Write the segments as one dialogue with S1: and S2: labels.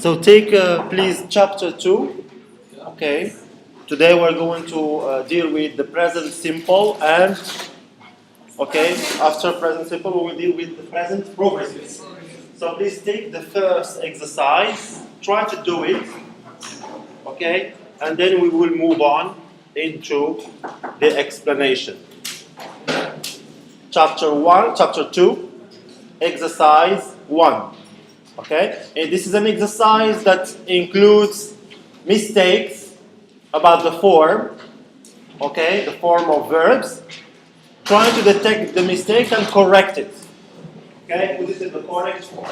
S1: So take, please, chapter 2. Okay. Today we're going to deal with the present simple and, okay, after present simple we will deal with the present progressive. So please take the first exercise, try to do it, okay, and then we will move on into the explanation. Chapter 2, exercise 1. Okay, and this is an exercise that includes mistakes about the form, okay, the form of verbs, trying to detect the mistake and correct it. Okay, put it in the correct form.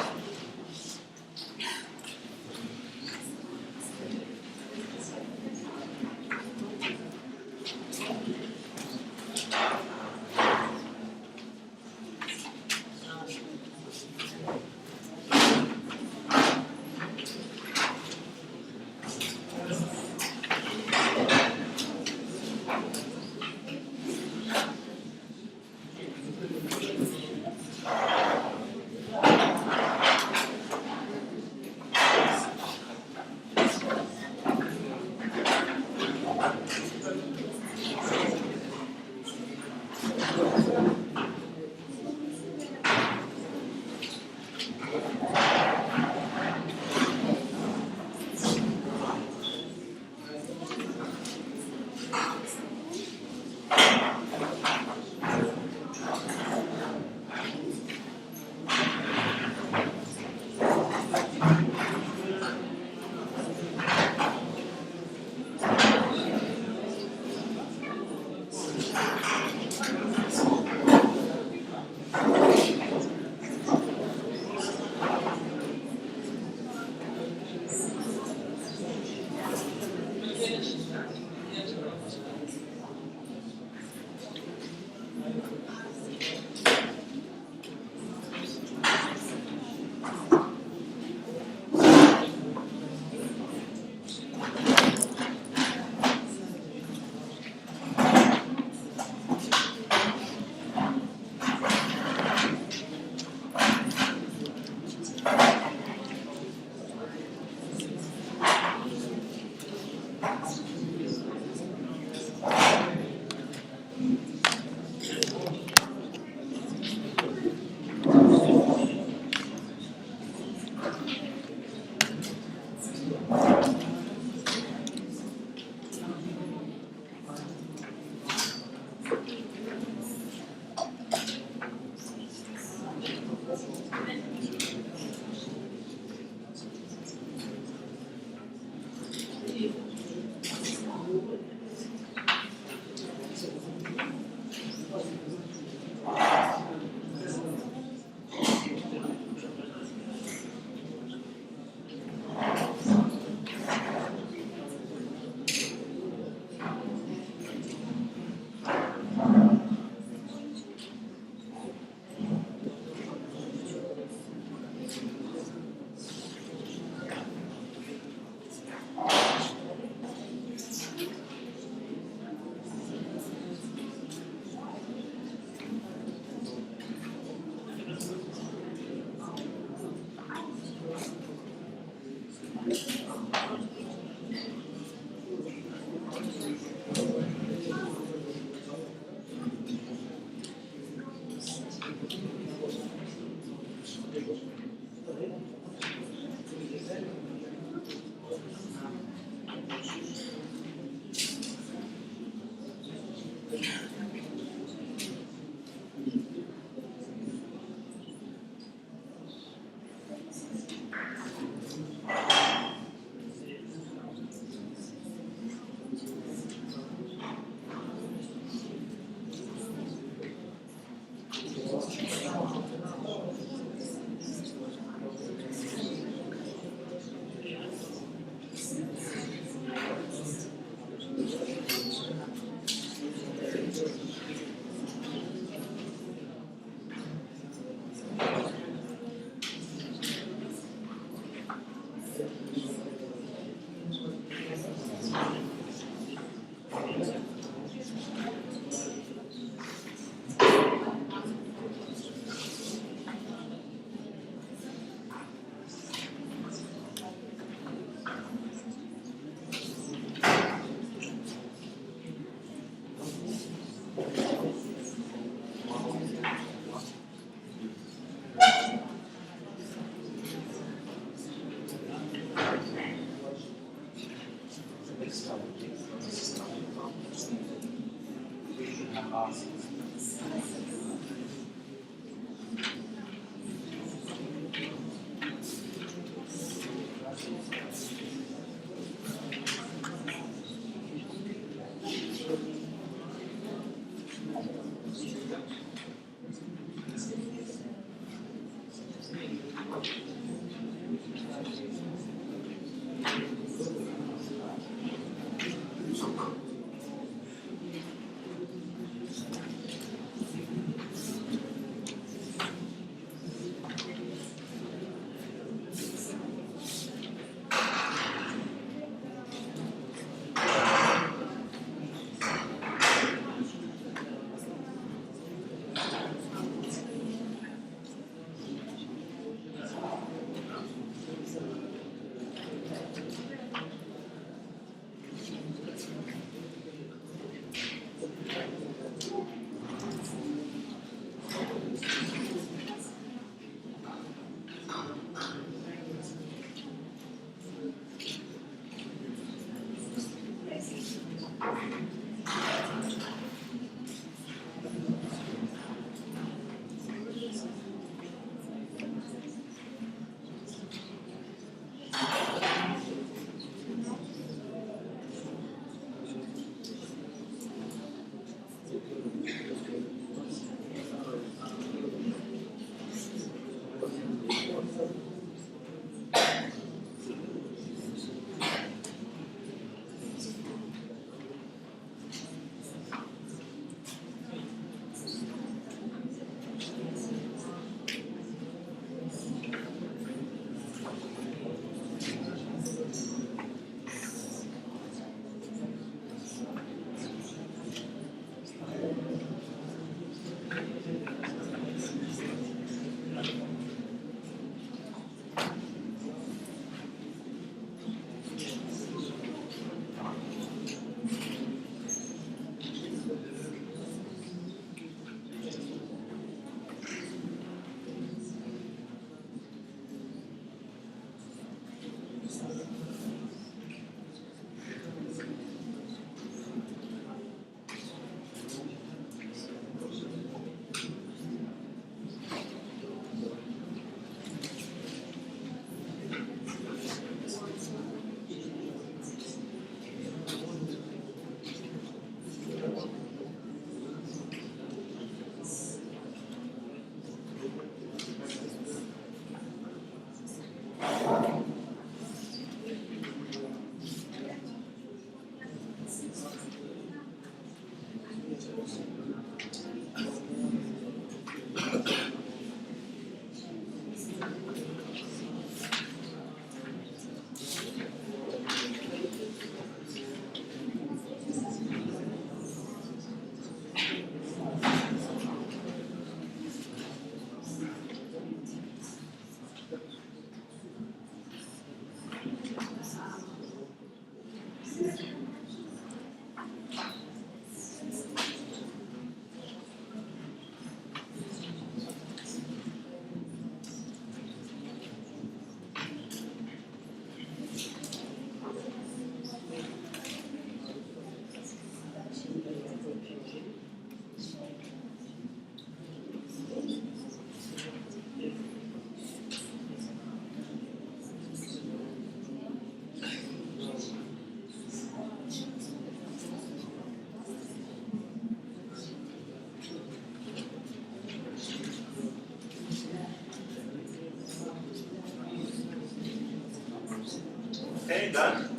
S1: Okay, done.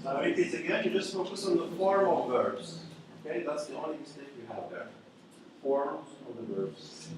S1: So I repeat again, you just focus on the form of verbs. Okay, that's the only mistake you have there. Form of the verbs.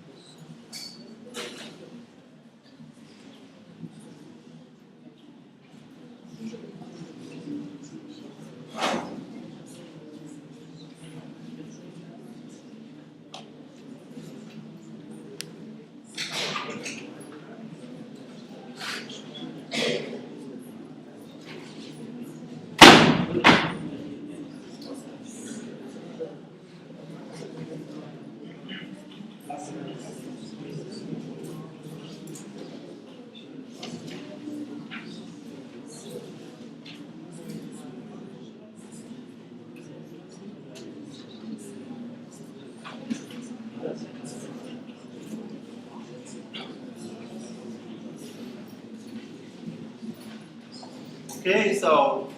S1: Okay, so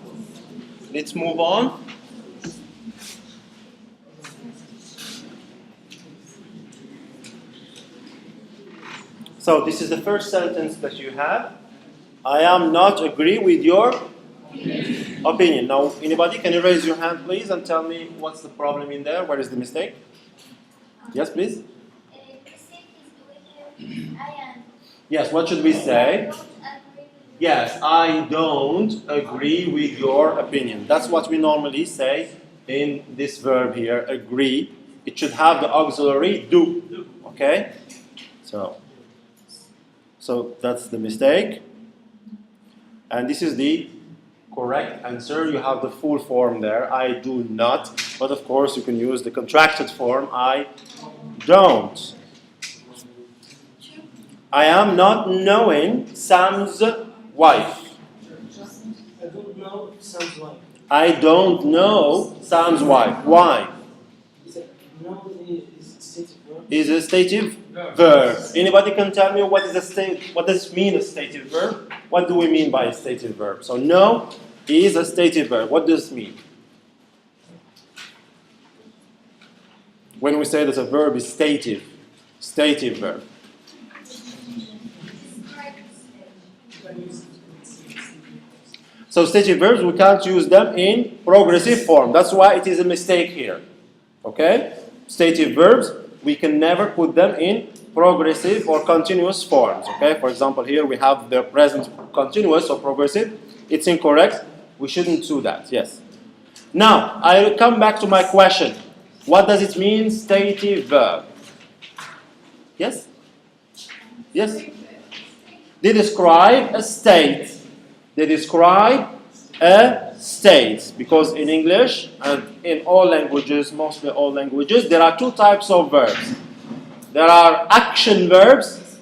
S1: let's move on. So this is the first sentence that you have. I am not agree with your opinion. Now, anybody, can you raise your hand, please, and tell me what's the problem in there? Where is the mistake? Yes, please. Yes, what should we say? Yes, I don't agree with your opinion. That's what we normally say in this verb here, agree. It should have the auxiliary do. Okay? So that's the mistake. And this is the correct answer. You have the full form there. I do not. But of course, you can use the contracted form. I don't. I am not knowing Sam's wife.
S2: I don't know Sam's wife.
S1: I don't know Sam's wife. Why?
S2: No is stative verb.
S1: Is a stative verb. Anybody can tell me what does it mean, a stative verb? What do we mean by a stative verb? So no is a stative verb. What does it mean? When we say that a verb is stative verb. So stative verbs, we can't use them in progressive form. That's why it is a mistake here. Okay? Stative verbs, we can never put them in progressive or continuous forms. Okay? For example, here we have the present continuous or progressive. It's incorrect. We shouldn't do that. Yes. Now, I will come back to my question. What does it mean, stative verb? Yes? Yes? They describe a state. They describe a state. Because in English and in all languages, mostly all languages, there are two types of verbs. There are action verbs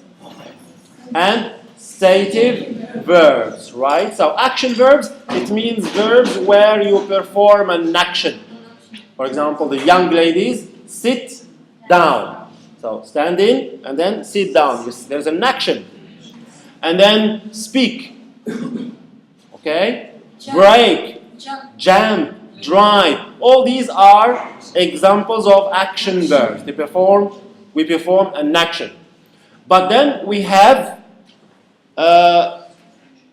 S1: and stative verbs, right? So action verbs, it means verbs where you perform an action. For example, the young ladies sit down. So stand in and then sit down. There's an action. And then speak. Okay? Break, jump, drive. All these are examples of action verbs. We perform an action. But then we have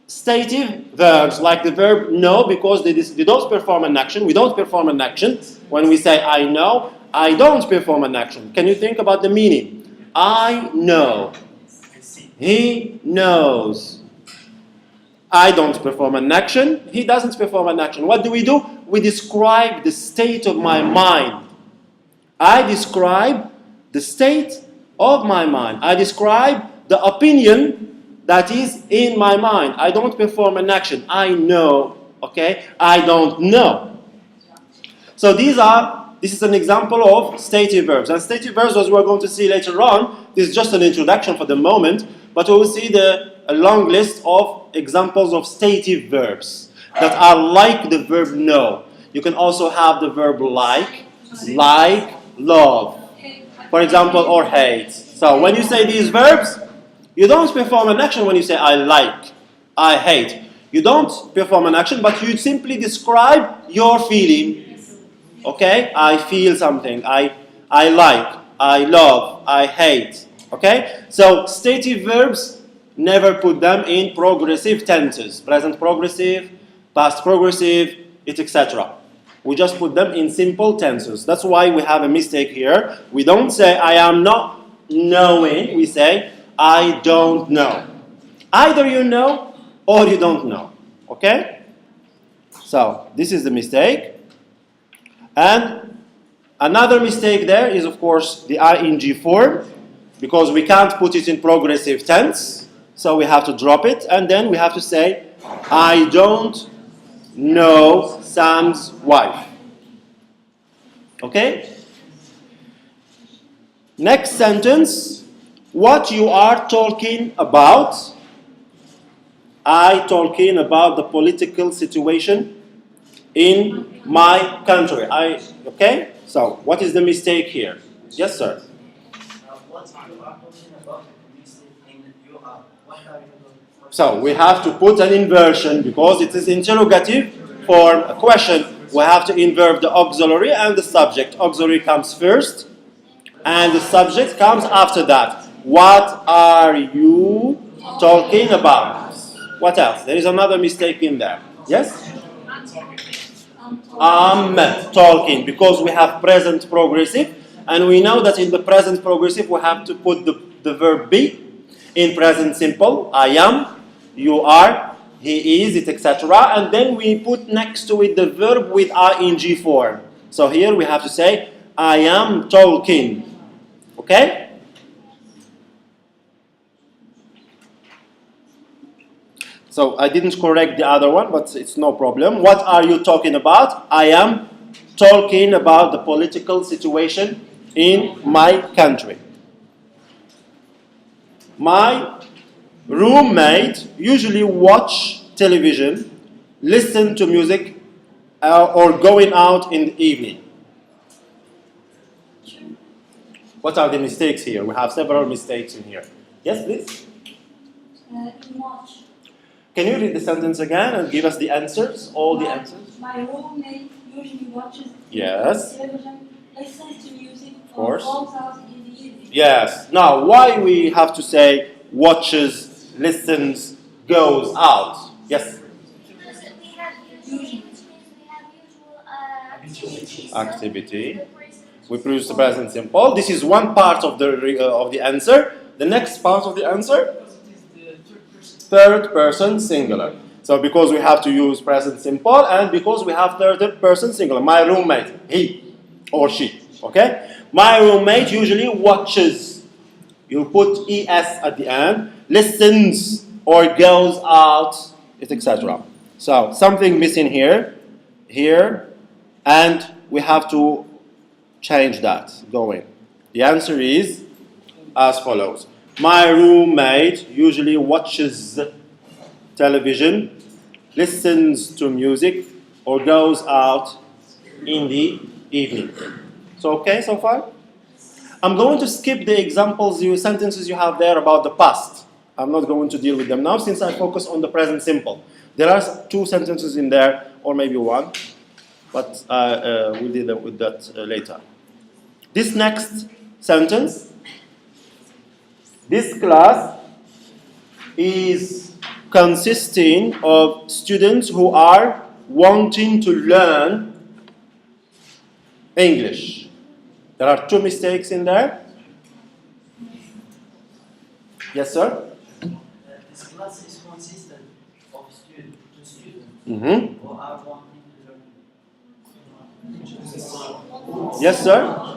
S1: stative verbs, like the verb know, because they don't perform an action. We don't perform an action. When we say I know, I don't perform an action. Can you think about the meaning? I know. He knows. I don't perform an action. He doesn't perform an action. What do? We describe the state of my mind. I describe the state of my mind. I describe the opinion that is in my mind. I don't perform an action. I know. Okay? I don't know. So this is an example of stative verbs. And stative verbs, as we're going to see later on, this is just an introduction for the moment, but we will see a long list of examples of stative verbs that are like the verb know. You can also have the verb like, love, for example, or hate. So when you say these verbs, you don't perform an action when you say I like, I hate. You don't perform an action, but you simply describe your feeling. Okay? I feel something. I like, I love, I hate. Okay? So stative verbs, never put them in progressive tenses. Present progressive, past progressive, etc. We just put them in simple tenses. That's why we have a mistake here. We don't say I am not knowing. We say I don't know. Either you know or you don't know. Okay? So this is the mistake. And another mistake there is, of course, the ing form, because we can't put it in progressive tense. So we have to drop it, and then we have to say, I don't know Sam's wife. Okay? Next sentence, what you are talking about. I talking about the political situation in my country. Okay? So, what is the mistake here? Yes, sir.
S3: What you are talking about the mistake in you are
S1: So we have to put an inversion because it is interrogative form a question. We have to invert the auxiliary and the subject. Auxiliary comes first and the subject comes after that. What are you talking about? What else? There is another mistake in there. Yes? Talking, because we have present progressive, and we know that in the present progressive we have to put the verb be. In present simple, I am, you are, he is, it, etc. And then we put next to it the verb with ing form. So here we have to say, I am talking. Okay? So I didn't correct the other one, but it's no problem. What are you talking about? I am talking about the political situation in my country. My roommate usually watch television, listen to music, or going out in the evening. What are the mistakes here? We have several mistakes in here. Yes, please?
S3: Watch.
S1: Can you read the sentence again and give us the answers? All the answers?
S3: My roommate usually watches
S1: Yes.
S3: television, listens to music,
S1: Of course.
S3: or goes out in the evening.
S1: Yes. Now, why we have to say watches, listens, goes out? Yes.
S4: Because we have usual, which means we have usual activities.
S1: Activity. We produce the present simple. This is one part of the answer. The next part of the answer? Third person singular. So because we have to use present simple and because we have third person singular. My roommate, he or she. Okay? My roommate usually watches. You put es at the end. Listens or goes out, etc. So something missing here, and we have to change that. Going. The answer is as follows. My roommate usually watches television, listens to music, or goes out in the evening. So okay so far? I'm going to skip the examples, sentences you have there about the past. I'm not going to deal with them now since I focus on the present simple. There are two sentences in there, or maybe one, but we'll deal with that later. This next sentence, this class is consisting of students who are wanting to learn English. There are two mistakes in there. Yes, sir?
S2: This class is consistent of two students
S1: Mm-hmm.
S2: who are wanting to learn.
S1: Yes, sir?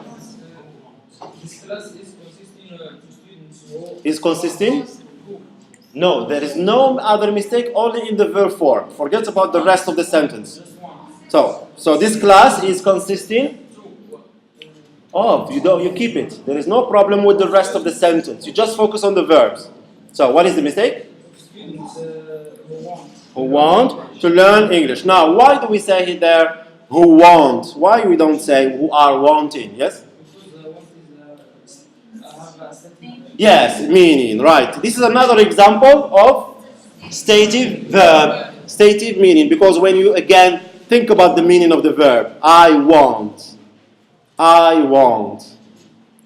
S5: This class is consisting of two students who
S1: Is consisting? No, there is no other mistake, only in the verb form. Forget about the rest of the sentence.
S5: just one.
S1: So this class is consisting of, you keep it. There is no problem with the rest of the sentence. You just focus on the verbs. So what is the mistake?
S5: Students
S1: Who
S5: who want
S1: want to learn English. Now, why do we say there who want? Why we don't say who are wanting? Yes?
S5: because want is have a certain
S1: Yes, meaning, right. This is another example of stative verb. Stative meaning, because when you again think about the meaning of the verb, I want. I want.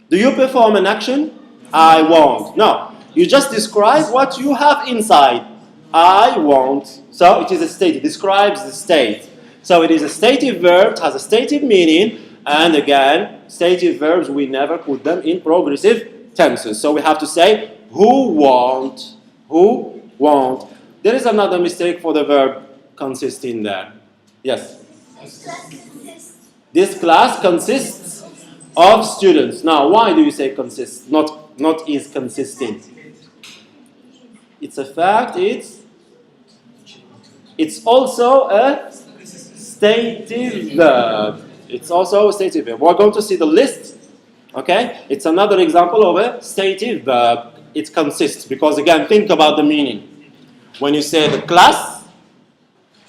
S1: Do you perform an action? I want. No. You just describe what you have inside. I want. So it is a state. It describes the state. So it is a stative verb, it has a stative meaning, and again, stative verbs, we never put them in progressive tenses. So we have to say, who want. Who want. There is another mistake for the verb consisting there. Yes?
S4: This class consists.
S1: This class consists of students. Now, why do you say consists, not is consisting? It's a fact, it's also a stative verb. It's also a stative verb. We're going to see the list. Okay? It's another example of a stative verb. It consists, because again, think about the meaning. When you say the class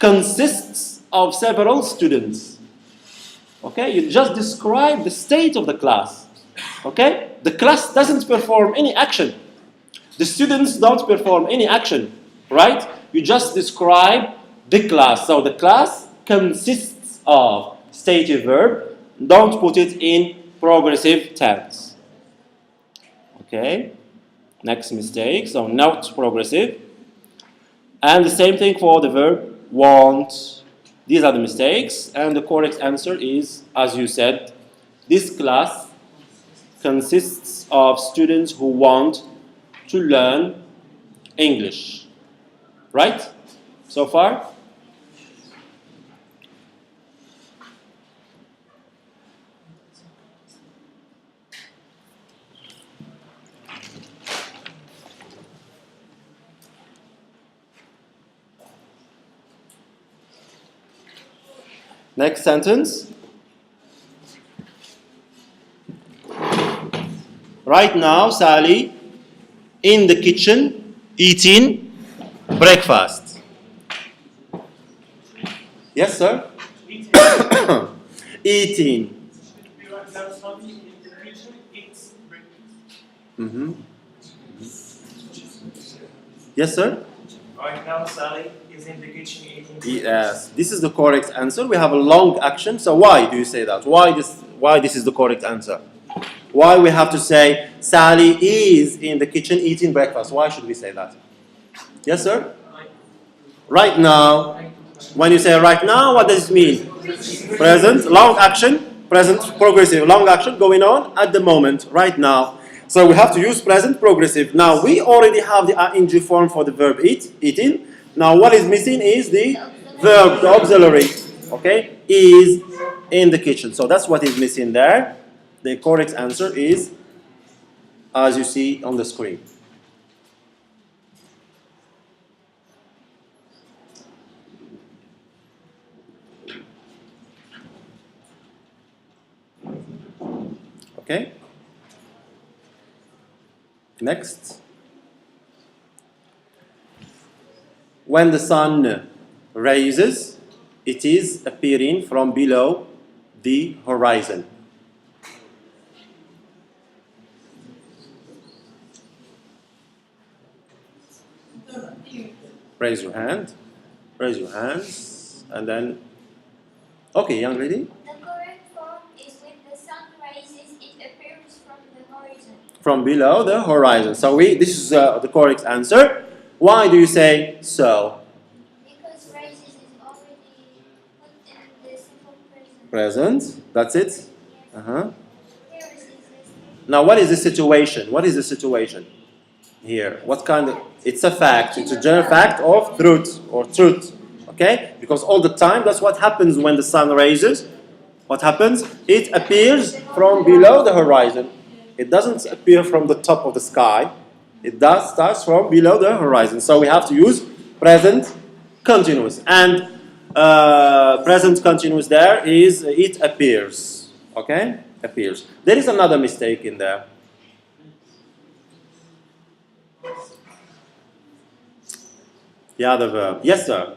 S1: consists of several students. Okay? You just describe the state of the class. Okay? The class doesn't perform any action. The students don't perform any action, right? You just describe the class. So the class consists of stative verb. Don't put it in progressive tense. Okay. Next mistake. So not progressive. And the same thing for the verb want. These are the mistakes. And the correct answer is, as you said, this class consists of students who want to learn English. Right? So far? Next sentence. Right now, Sally in the kitchen eating breakfast. Yes, sir? Eating. Mm-hmm. Yes, sir?
S6: Right now, Sally is in the kitchen eating.
S1: Yes, this is the correct answer. We have a long action. So why do you say that? Why this is the correct answer? Why we have to say Sally is in the kitchen eating breakfast? Why should we say that? Yes, sir? Right now. When you say right now, what does it mean? Present, long action, present, progressive, long action going on at the moment, right now. So we have to use present progressive. Now we already have the ing form for the verb eat, eating. Now what is missing is the verb, the auxiliary, okay, is in the kitchen. So that's what is missing there. The correct answer is, as you see on the screen. Okay. Next. When the sun rises, it is appearing from below the horizon. Raise your hand. Raise your hands. And then, okay, young lady.
S4: The correct form is when the sun rises, it appears from the horizon.
S1: From below the horizon. So this is the correct answer. Why do you say so?
S4: Because rises is already put in the simple present.
S1: Present. That's it.
S4: Yes.
S1: Uh-huh.
S4: Here is existing.
S1: Now, what is the situation? What is the situation here? What kind of? It's a fact. It's a general fact of truth or truth. Okay? Because all the time, that's what happens when the sun rises. What happens? It appears from below the horizon. It doesn't appear from the top of the sky. It does starts from below the horizon. So we have to use present continuous. And present continuous there is it appears. Okay? Appears. There is another mistake in there. The other verb. Yes, sir.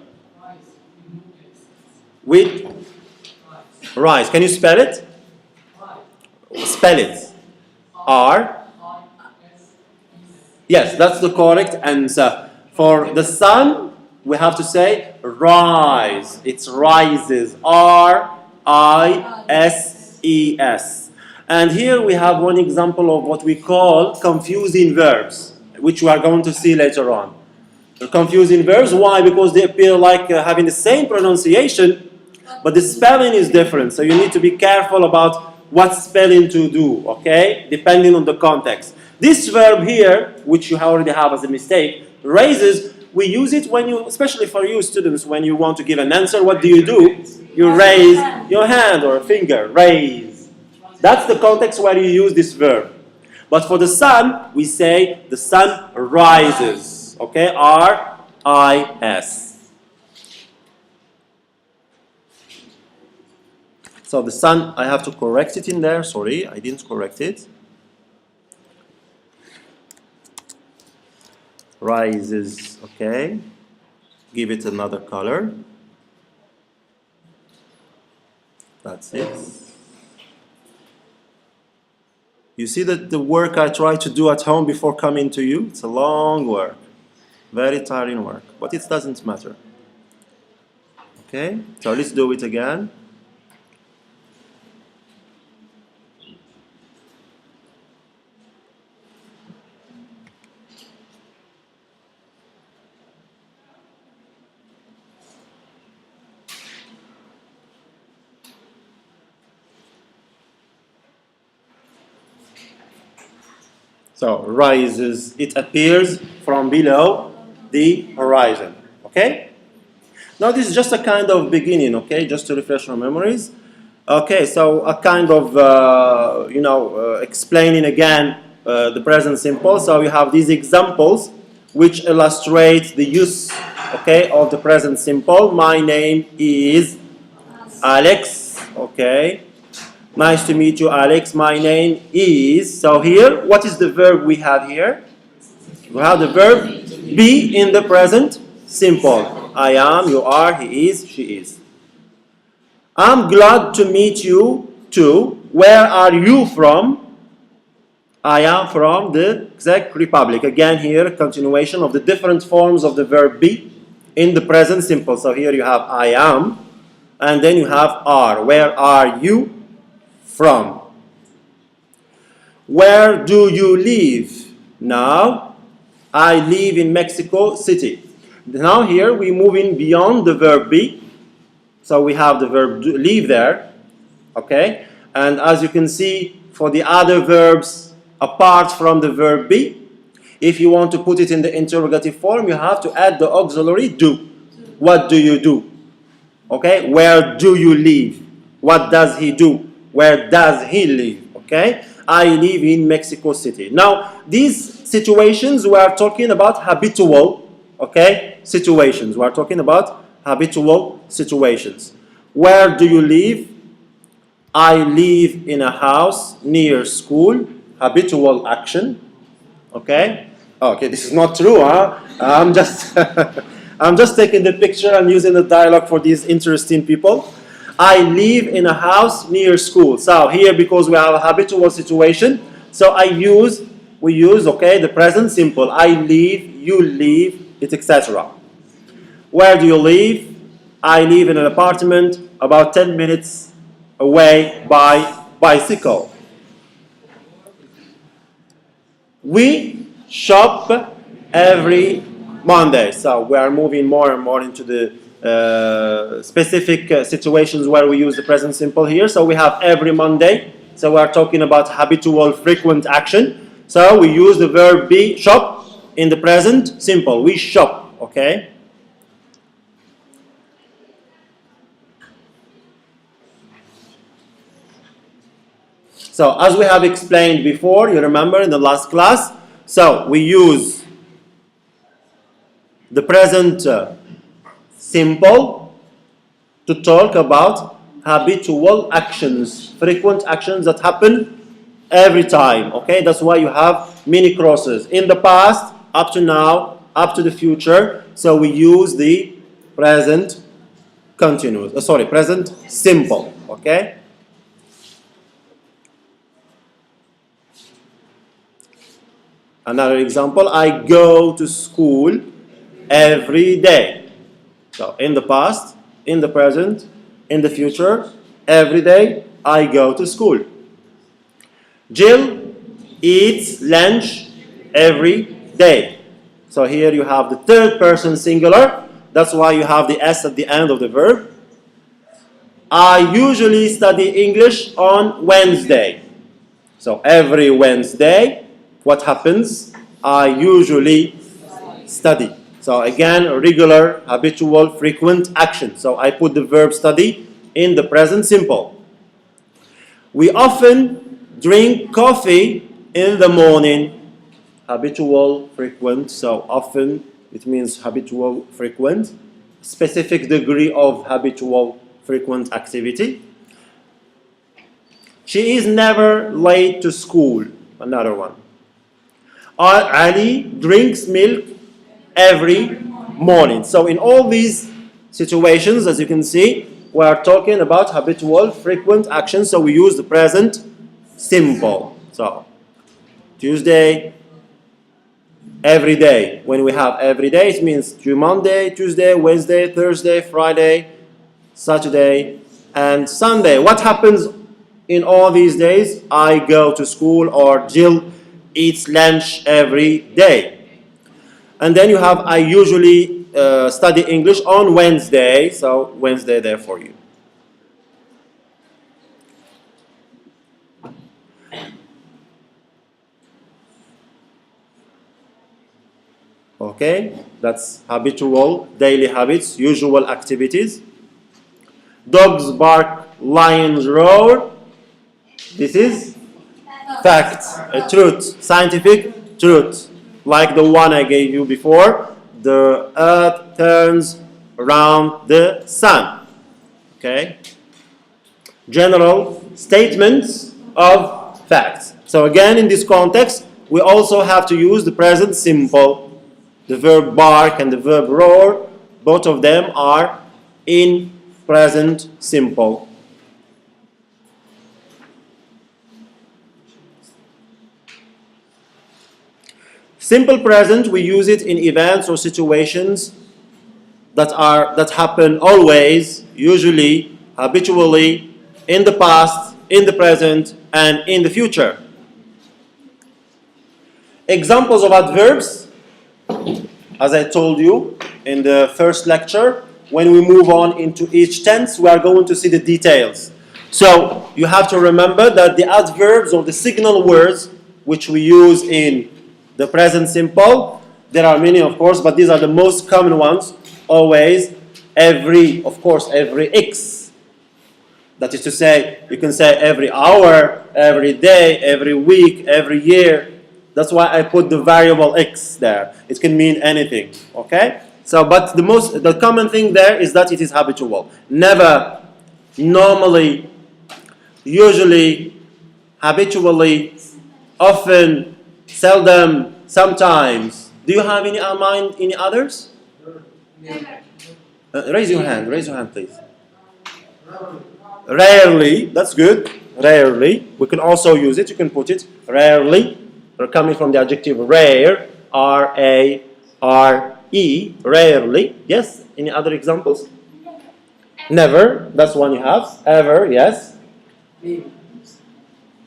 S1: With rise. Can you spell it? Spell it. R. Yes, that's the correct answer. For the sun, we have to say rise. It's rises. R-I-S-E-S. And here we have one example of what we call confusing verbs, which we are going to see later on. The confusing verbs, why? Because they appear like having the same pronunciation, but the spelling is different. So you need to be careful about what spelling to do, okay? Depending on the context. This verb here, which you already have as a mistake, raises, we use it when you, especially for you students, when you want to give an answer, what do? You raise your hand or a finger, raise. That's the context where you use this verb. But for the sun, we say the sun rises. Okay, R-I-S. So the sun, I have to correct it in there. Sorry, I didn't correct it. Rises, okay. Give it another color. That's it. You see that the work I try to do at home before coming to you, it's a long work, very tiring work, but it doesn't matter. Okay, so let's do it again. So rises, it appears from below the horizon. Okay? Now this is just a kind of beginning, okay? Just to refresh our memories. Okay, so a kind of, explaining again the present simple. So you have these examples which illustrate the use, okay, of the present simple. My name is Alex, okay? Nice to meet you, Alex. My name is... So here, what is the verb we have here? We have the verb be in the present simple. I am, you are, he is, she is. I'm glad to meet you too. Where are you from? I am from the Czech Republic. Again here, continuation of the different forms of the verb be in the present simple. So here you have I am, and then you have are. Where are you from? Where do you live? Now, I live in Mexico City. Now here we're moving beyond the verb be. So we have the verb live there. Okay? And as you can see, for the other verbs, apart from the verb be, if you want to put it in the interrogative form, you have to add the auxiliary do. What do you do? Okay? Where do you live? What does he do? Where does he live? Okay? I live in Mexico City. Now, these situations we are talking about habitual, okay, situations. We are talking about habitual situations. Where do you live? I live in a house near school. Habitual action. Okay? Okay, this is not true, huh? I'm just I'm just taking the picture and using the dialogue for these interesting people. I live in a house near school. So here, because we have a habitual situation, so we use, okay, the present simple. I live, you live, it's etc. Where do you live? I live in an apartment about 10 minutes away by bicycle. We shop every Monday. So we are moving more and more into the specific situations where we use the present simple here. So we have every Monday. So we are talking about habitual frequent action. So we use the verb be, shop, in the present simple. We shop, okay? So as we have explained before, you remember in the last class, so we use the present simple to talk about habitual actions, frequent actions that happen every time, okay? That's why you have many crosses. In the past, up to now, up to the future, so we use the present continuous, present simple, okay? Another example, I go to school every day. So in the past, in the present, in the future, every day I go to school. Jill eats lunch every day. So here you have the third person singular. That's why you have the S at the end of the verb. I usually study English on Wednesday. So every Wednesday, what happens? I usually study. So again, regular, habitual, frequent action. So I put the verb study in the present simple. We often drink coffee in the morning. Habitual, frequent. So often, it means habitual, frequent. Specific degree of habitual, frequent activity. She is never late to school. Another one. Ali drinks milk every morning. So in all these situations, as you can see, we are talking about habitual, frequent actions. So we use the present simple. So Tuesday, every day. When we have every day, it means Monday, Tuesday, Wednesday, Thursday, Friday, Saturday, and Sunday. What happens in all these days? I go to school, or Jill eats lunch every day. And then you have, I usually study English on Wednesday, so Wednesday there for you. Okay, that's habitual, daily habits, usual activities. Dogs bark, lions roar. This is fact, a truth, scientific truth. Like the one I gave you before, the earth turns around the sun. Okay? General statements of facts. So again, in this context, we also have to use the present simple. The verb bark and the verb roar, both of them are in present simple. Simple present, we use it in events or situations that happen always, usually, habitually, in the past, in the present, and in the future. Examples of adverbs, as I told you in the first lecture, when we move on into each tense, we are going to see the details. So you have to remember that the adverbs, or the signal words, which we use in the present simple, there are many, of course, but these are the most common ones. Always, every, of course, every X. That is to say, you can say every hour, every day, every week, every year. That's why I put the variable X there. It can mean anything, okay? So, but the common thing there is that it is habitual. Never, normally, usually, habitually, often, seldom, sometimes. Do you have any mind, any others? Raise your hand, please. Rarely, that's good. Rarely. We can also use it, you can put it. Rarely. We're coming from the adjective rare, R-A-R-E, rarely. Yes? Any other examples? Never, that's one you have. Ever, yes?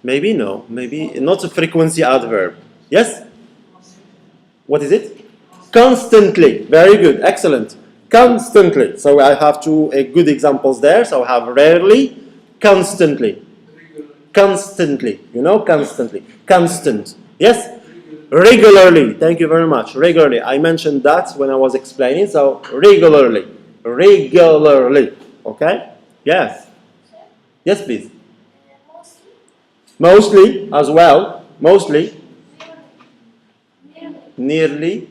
S1: Maybe, no. Maybe not a frequency adverb. Yes? What is it? Constantly. Very good, excellent. Constantly. So I have two good examples there. So I have rarely, constantly. Constantly. You know, constantly. Constant. Yes? Regularly. Thank you very much. Regularly. I mentioned that when I was explaining. So regularly. Regularly. Okay? Yes. Yes, please. Mostly as well. Mostly. Nearly.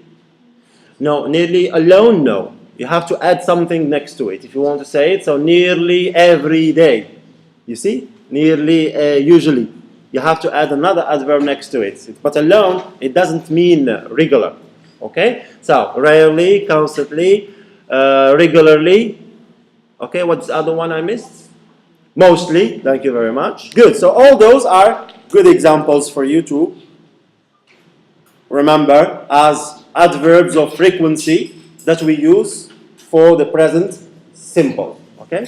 S1: No, nearly alone, no. You have to add something next to it if you want to say it. So nearly every day. You see? Nearly, usually. You have to add another adverb next to it. But alone, it doesn't mean regular. Okay? So, rarely, constantly, regularly. Okay, what's the other one I missed? Mostly. Thank you very much. Good. So all those are good examples for you to remember as adverbs of frequency that we use for the present simple. Okay?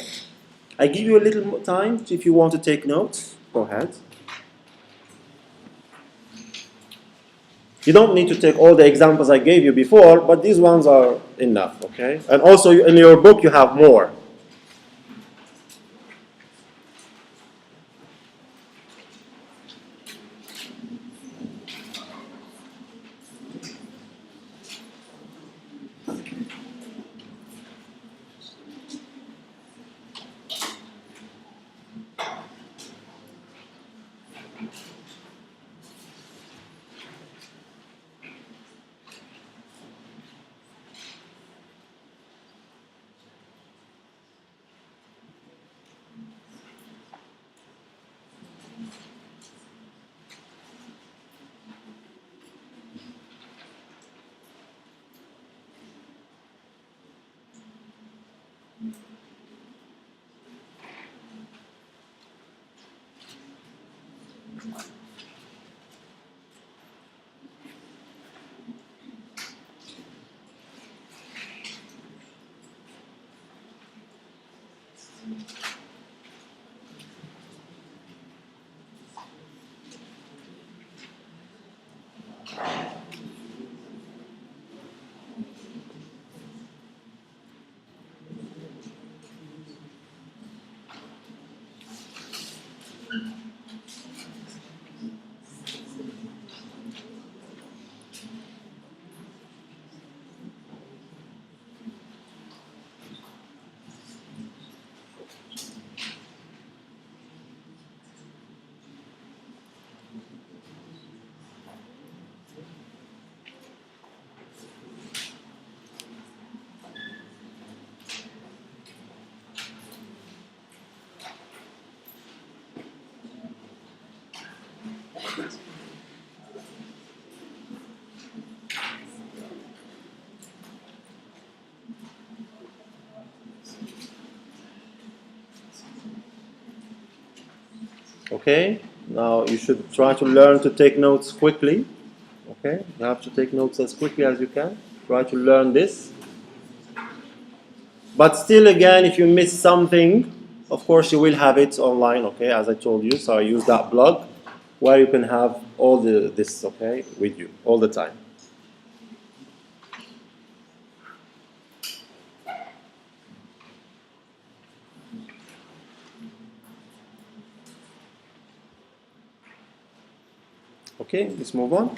S1: I give you a little more time if you want to take notes. Go ahead. You don't need to take all the examples I gave you before, but these ones are enough, okay? And also in your book you have more. Okay? Now you should try to learn to take notes quickly. Okay? You have to take notes as quickly as you can. Try to learn this. But still, again, if you miss something, of course you will have it online, okay, as I told you. So I use that blog where you can have all this, okay, with you all the time. Okay, let's move on.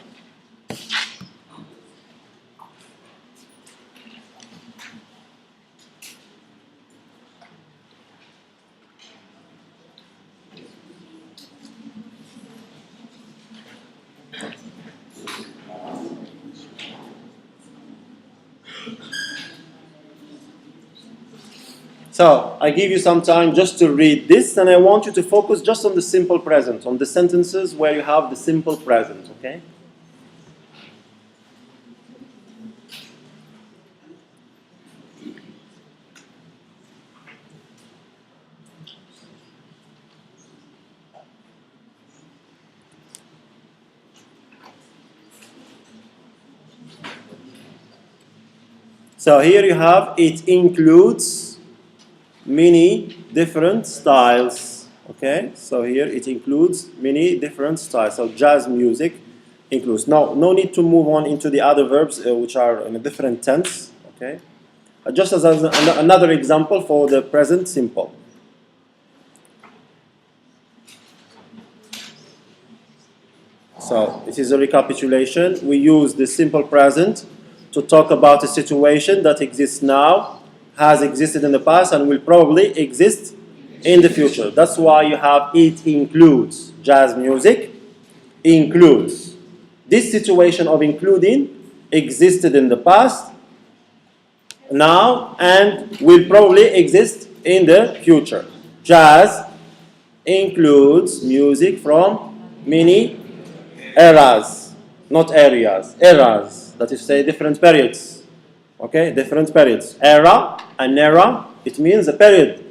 S1: So, I give you some time just to read this, and I want you to focus just on the simple present, on the sentences where you have the simple present, okay? So here you have, it includes many different styles, okay? So here it includes many different styles. So jazz music includes. Now, no need to move on into the other verbs which are in a different tense, okay? Just as another example for the present simple. So this is a recapitulation. We use the simple present to talk about a situation that exists now, has existed in the past, and will probably exist in the future. That's why you have it includes. Jazz music includes. This situation of including existed in the past, now, and will probably exist in the future. Jazz includes music from many eras, not areas, eras. That is, say, different periods. Okay, different periods. Era, an era, it means a period.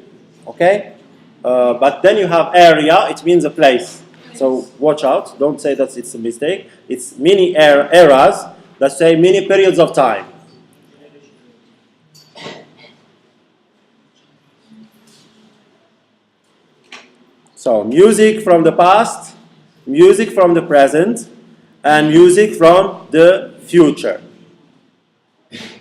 S1: Okay, but then you have area, it means a place. So watch out, don't say that it's a mistake. It's many eras that say many periods of time. So music from the past, music from the present, and music from the future.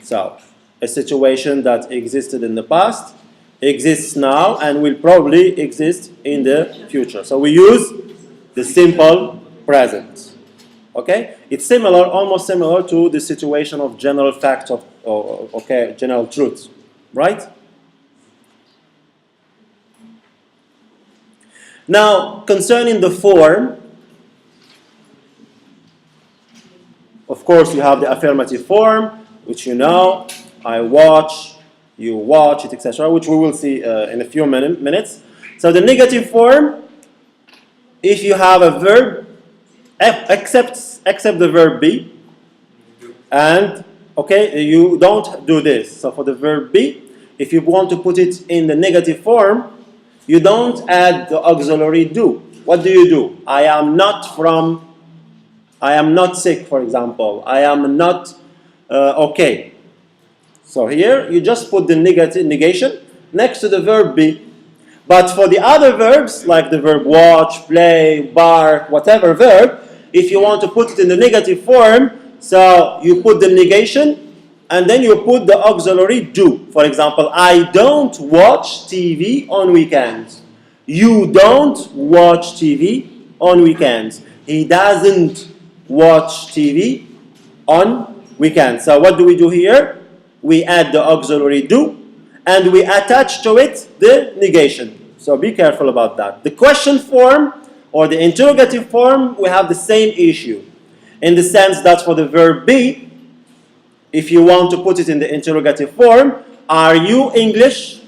S1: So, a situation that existed in the past, exists now, and will probably exist in the future. So we use the simple present. Okay? It's similar, almost similar to the situation of general fact of, okay, general truth. Right? Now, concerning the form, of course, you have the affirmative form, which you know, I watch, you watch it, etc., which we will see in a few minutes. So the negative form, if you have a verb, except the verb be, and, okay, you don't do this. So for the verb be, if you want to put it in the negative form, you don't add the auxiliary do. What do? I am not sick, for example. I am not okay. So here, you just put the negation next to the verb be. But for the other verbs, like the verb watch, play, bark, whatever verb, if you want to put it in the negative form, so you put the negation, and then you put the auxiliary do. For example, I don't watch TV on weekends. You don't watch TV on weekends. He doesn't watch TV on weekends. So what do we do here? We add the auxiliary do, and we attach to it the negation. So be careful about that. The question form or the interrogative form, we have the same issue. In the sense that for the verb be, if you want to put it in the interrogative form, are you English?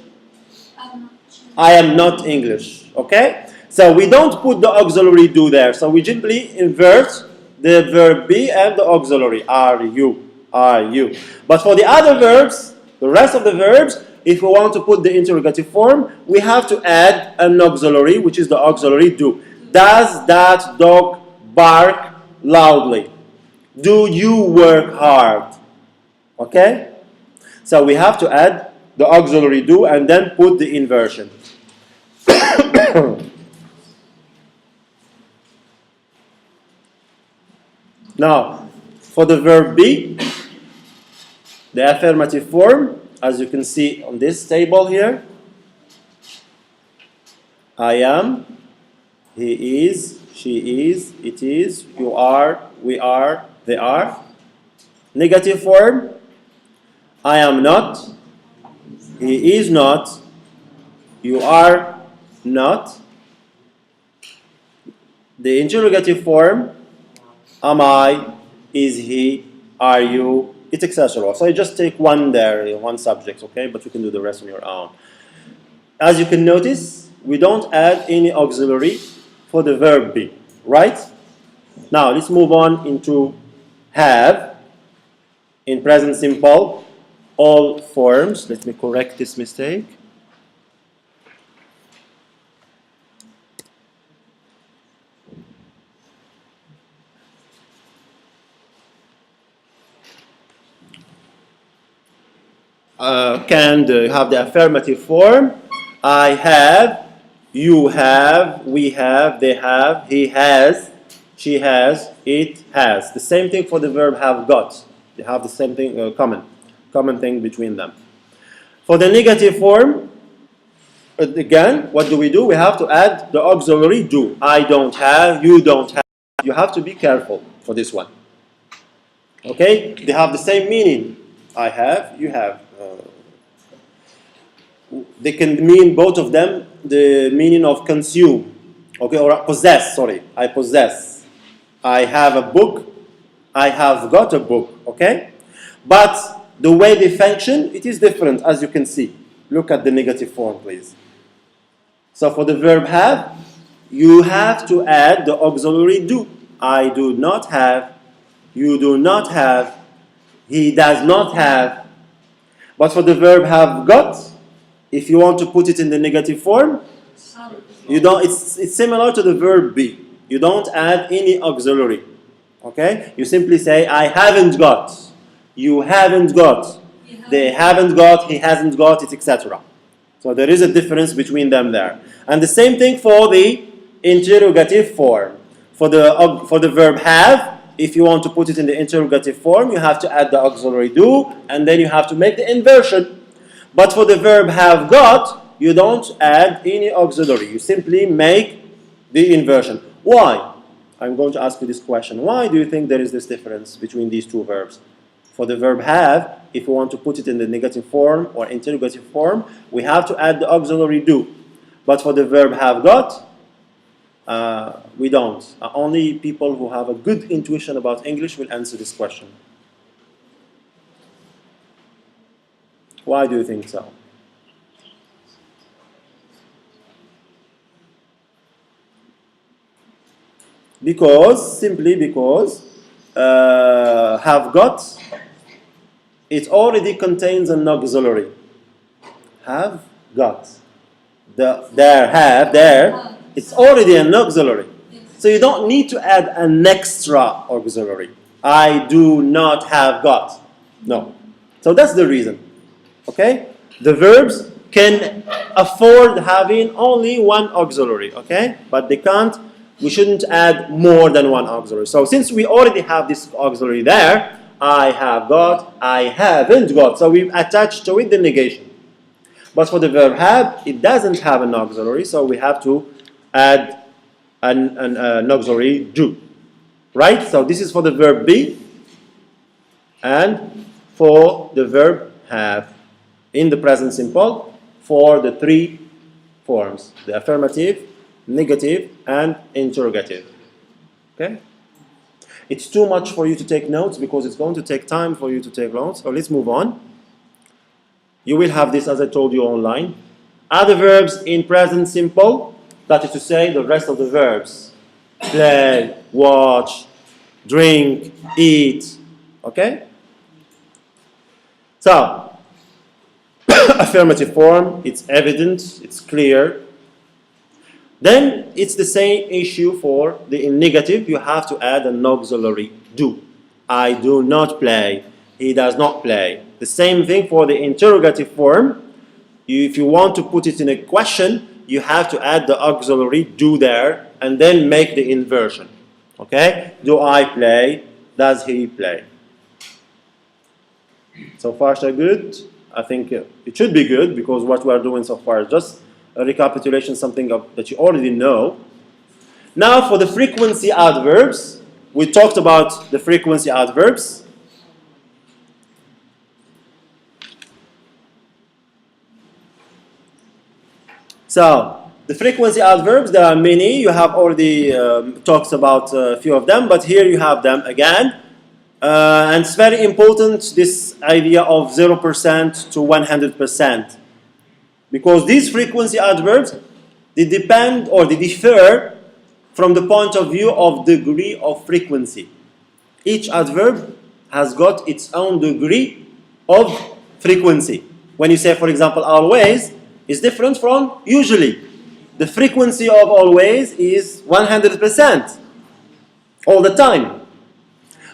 S1: I am not English. Okay? So we don't put the auxiliary do there. So we simply invert the verb be and the auxiliary. Are you? Are you? But for the other verbs, the rest of the verbs, if we want to put the interrogative form, we have to add an auxiliary, which is the auxiliary do. Does that dog bark loudly? Do you work hard? Okay? So we have to add the auxiliary do and then put the inversion. Now, for the verb be, the affirmative form, as you can see on this table here, I am, he is, she is, it is, you are, we are, they are. Negative form, I am not, he is not, you are not. The interrogative form, am I, is he, are you, it's etc. So you just take one there, one subject, okay? But you can do the rest on your own. As you can notice, we don't add any auxiliary for the verb be, right? Now let's move on into have. In present simple, all forms. Let me correct this mistake. Can have the affirmative form. I have, you have, we have, they have, he has, she has, it has. The same thing for the verb have got. They have the same thing, common thing between them. For the negative form, again, what do? We have to add the auxiliary do. I don't have, you don't have. You have to be careful for this one. Okay? They have the same meaning. I have, you have. They can mean, both of them, the meaning of consume. Okay, or possess, sorry. I possess. I have a book. I have got a book. Okay? But the way they function, it is different, as you can see. Look at the negative form, please. So for the verb have, you have to add the auxiliary do. I do not have. You do not have. He does not have. But for the verb have got, if you want to put it in the negative form, you don't. It's similar to the verb be. You don't add any auxiliary. Okay? You simply say, I haven't got. You haven't got. They haven't got. He hasn't got. It's etc. So there is a difference between them there. And the same thing for the interrogative form. For the verb have, if you want to put it in the interrogative form, you have to add the auxiliary do, and then you have to make the inversion. But for the verb have got, you don't add any auxiliary. You simply make the inversion. Why? I'm going to ask you this question. Why do you think there is this difference between these two verbs? For the verb have, if we want to put it in the negative form or interrogative form, we have to add the auxiliary do. But for the verb have got, we don't. Only people who have a good intuition about English will answer this question. Why do you think so? Simply because have got, it already contains an auxiliary. Have got. There, it's already an auxiliary. So you don't need to add an extra auxiliary. I do not have got. No. So that's the reason. Okay? The verbs can afford having only one auxiliary. Okay? But they can't. We shouldn't add more than one auxiliary. So since we already have this auxiliary there, I have got, I haven't got. So we attach to it the negation. But for the verb have, it doesn't have an auxiliary, so we have to add an auxiliary do. Right? So this is for the verb be and for the verb have in the present simple for the three forms, the affirmative, negative, and interrogative. Okay? It's too much for you to take notes because it's going to take time for you to take notes. So let's move on. You will have this, as I told you, online. Other verbs in present simple, that is to say, the rest of the verbs. Play, watch, drink, eat. Okay? So, affirmative form, it's evident, it's clear. Then it's the same issue for the negative. You have to add an auxiliary do. I do not play. He does not play. The same thing for the interrogative form. If you want to put it in a question, you have to add the auxiliary do there and then make the inversion. Okay? Do I play? Does he play? So far, so good. I think it should be good because what we are doing so far is just a recapitulation, something that you already know. Now for the frequency adverbs, we talked about the frequency adverbs. So the frequency adverbs, there are many. You have already talked about a few of them, but here you have them again. And it's very important, this idea of 0% to 100%. Because these frequency adverbs, they depend or they differ from the point of view of degree of frequency. Each adverb has got its own degree of frequency. When you say, for example, always, is different from usually. The frequency of always is 100% all the time.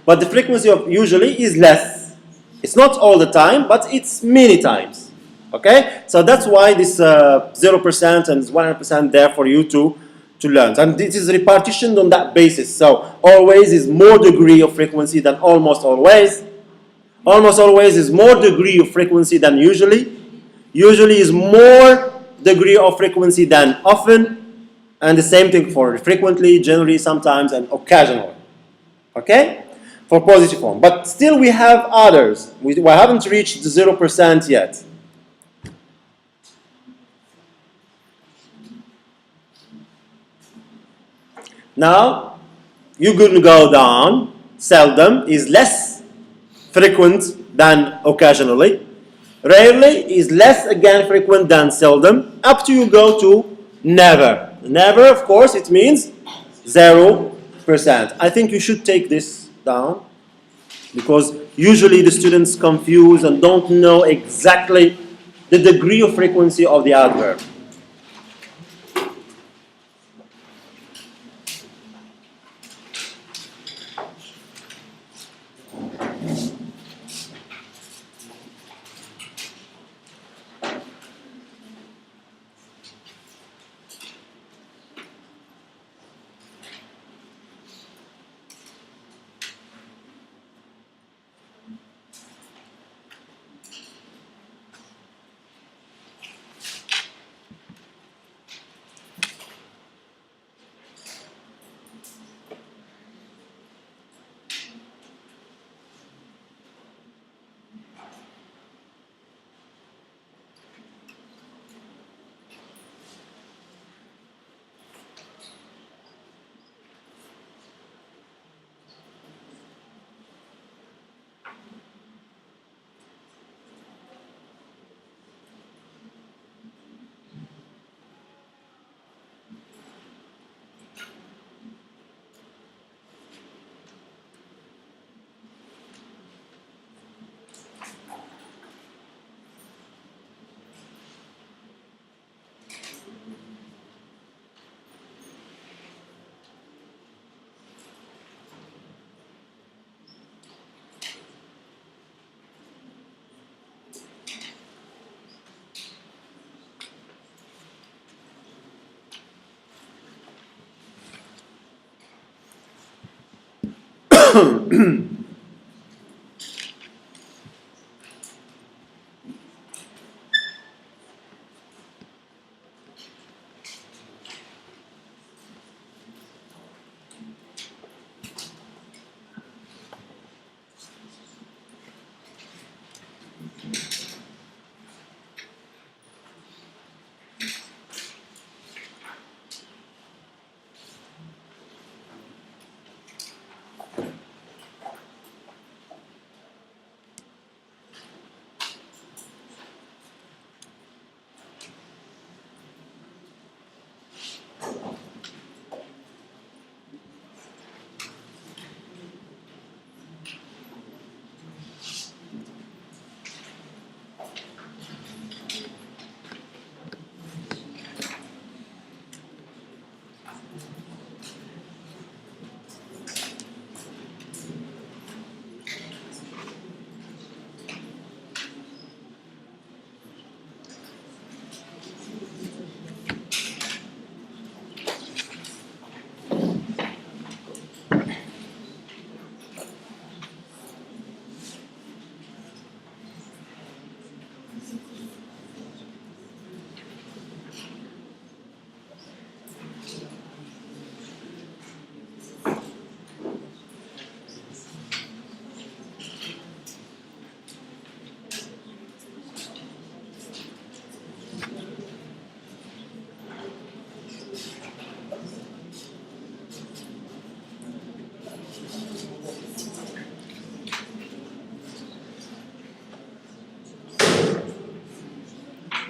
S1: But the frequency of usually is less. It's not all the time, but it's many times. Okay? So that's why this 0% and 100% there for you to learn. And this is repartitioned on that basis. So always is more degree of frequency than almost always. Almost always is more degree of frequency than usually. Usually is more degree of frequency than often. And the same thing for frequently, generally, sometimes, and occasionally. Okay? For positive form. But still we have others. We haven't reached the 0% yet. Now, you can go down. Seldom is less frequent than occasionally. Rarely is less again frequent than seldom. Up to you go to never. Never, of course, it means 0%. I think you should take this down because usually the students confuse and don't know exactly the degree of frequency of the adverb.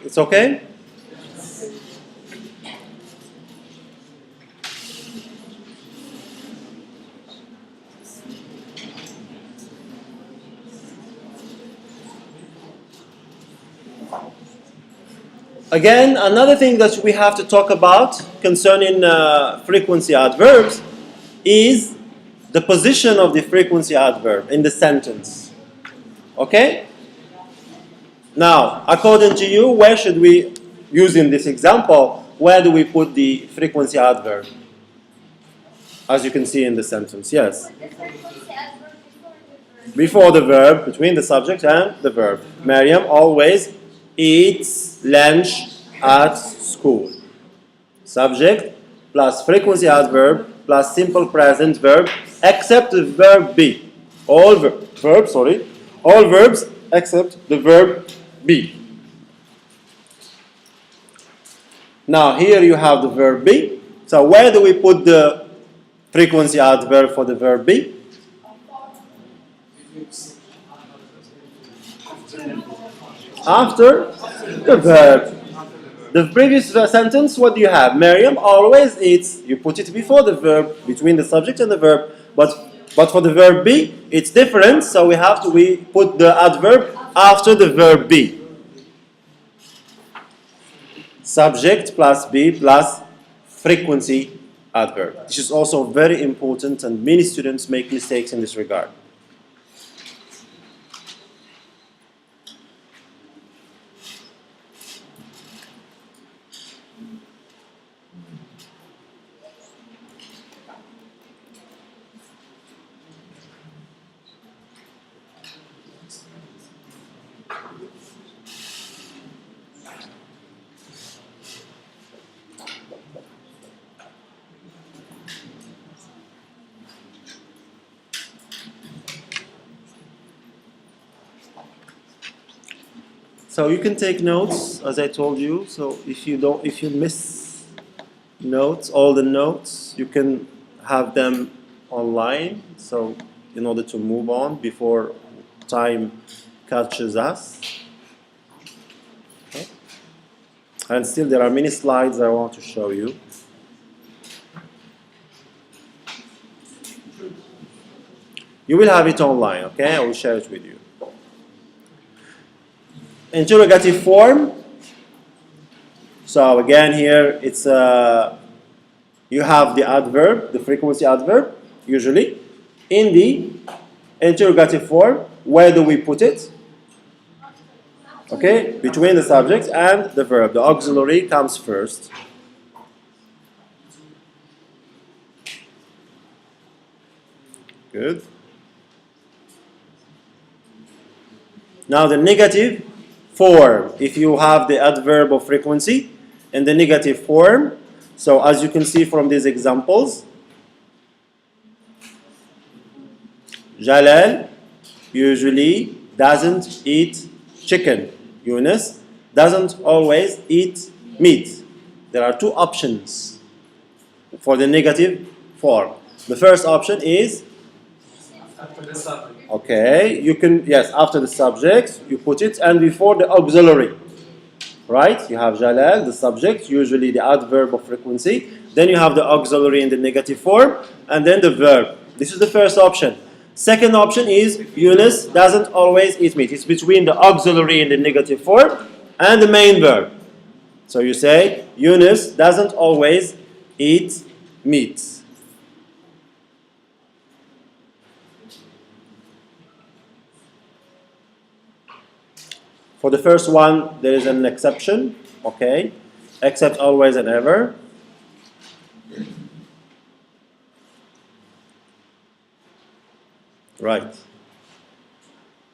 S1: It's okay? Again, another thing that we have to talk about concerning frequency adverbs is the position of the frequency adverb in the sentence. Okay? Now, according to you, where should we, using this example, where do we put the frequency adverb? As you can see in the sentence, yes.
S4: The frequency adverb
S1: Before the verb, between the subject and the verb. Mariam always eats lunch at school. Subject plus frequency adverb plus simple present verb except the verb be. All verbs except the verb be. Now here you have the verb be. So where do we put the frequency adverb for the verb be? After the verb. The previous sentence, what do you have? Miriam always eats. You put it before the verb, between the subject and the verb. But for the verb be, it's different. So we put the adverb after the verb be. Subject plus be plus frequency adverb. This is also very important, and many students make mistakes in this regard. So you can take notes, as I told you. So if you miss notes, all the notes, you can have them online. So in order to move on before time catches us. Okay. And still there are many slides I want to show you. You will have it online, okay? I will share it with you. Interrogative form. So again here it's you have the adverb, the frequency adverb, usually. In the interrogative form, where do we put it? Okay, between the subject and the verb. The auxiliary comes first. Good. Now the negative form, if you have the adverb of frequency in the negative form, so as you can see from these examples, Jalal usually doesn't eat chicken. Yunus doesn't always eat meat. There are two options for the negative form. The first option is
S5: After the subject.
S1: okay, you can, yes, after the subject, you put it, and before the auxiliary. Right? You have Jalal, the subject, usually the adverb of frequency. Then you have the auxiliary in the negative form, and then the verb. This is the first option. Second option is Yunus doesn't always eat meat. It's between the auxiliary in the negative form and the main verb. So you say, Yunus doesn't always eat meat. For the first one, there is an exception, okay? Except always and ever. Right.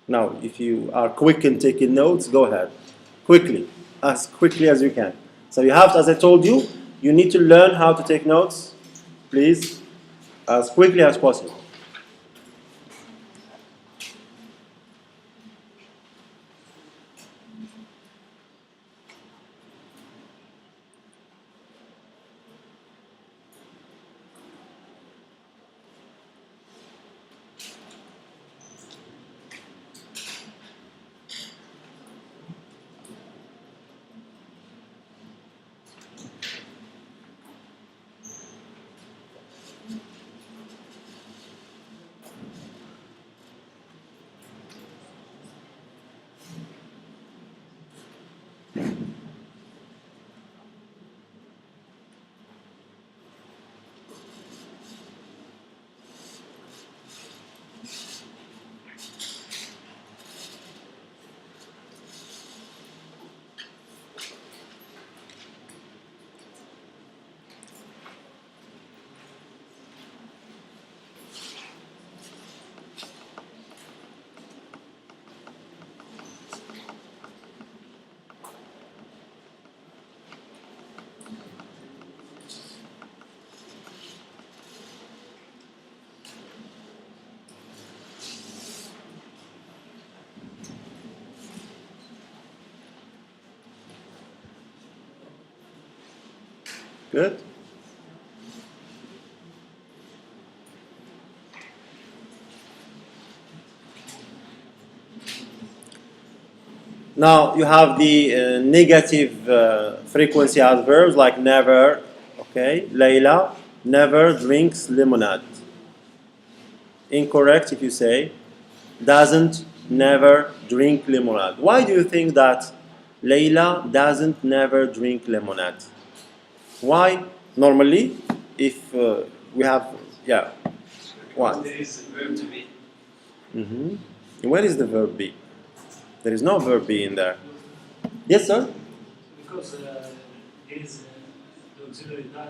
S1: Now, if you are quick in taking notes, go ahead. quickly as you can. So you have to, as I told you, you need to learn how to take notes, please, as quickly as possible. Good? Now you have the negative frequency adverbs like never, okay? Layla never drinks lemonade. Incorrect if you say doesn't never drink lemonade. Why do you think that Layla doesn't never drink lemonade? Why? Normally, if we have, yeah. What?
S6: There is a verb to be.
S1: Where is the verb be? There is no verb be in there. Yes, sir?
S7: Because there is the auxiliary verb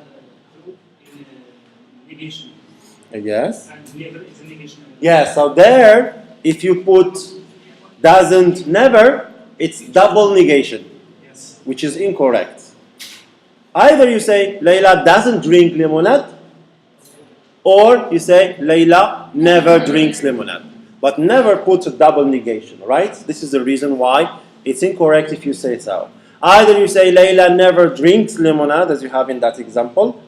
S7: in negation,
S1: Yes.
S7: and never is a negation.
S1: Yes, so there, if you put doesn't never, it's double negation,
S7: Yes.
S1: which is incorrect. Either you say Layla doesn't drink lemonade, or you say Layla never drinks lemonade. But never puts a double negation, right? This is the reason why it's incorrect if you say so. Either you say Layla never drinks lemonade, as you have in that example,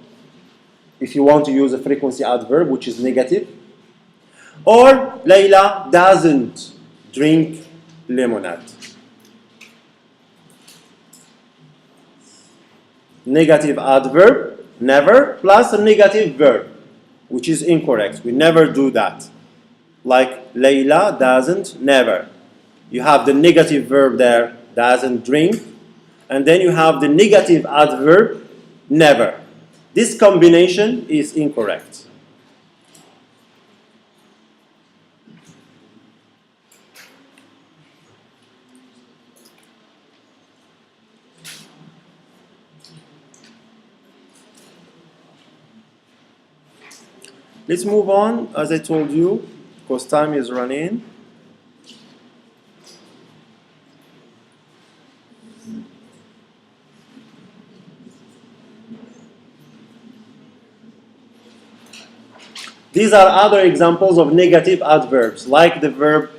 S1: if you want to use a frequency adverb, which is negative, or Layla doesn't drink lemonade. Negative adverb, never, plus a negative verb, which is incorrect. We never do that. Like Layla doesn't, never. You have the negative verb there, doesn't drink, and then you have the negative adverb, never. This combination is incorrect. Let's move on, as I told you, because time is running. These are other examples of negative adverbs, like the verb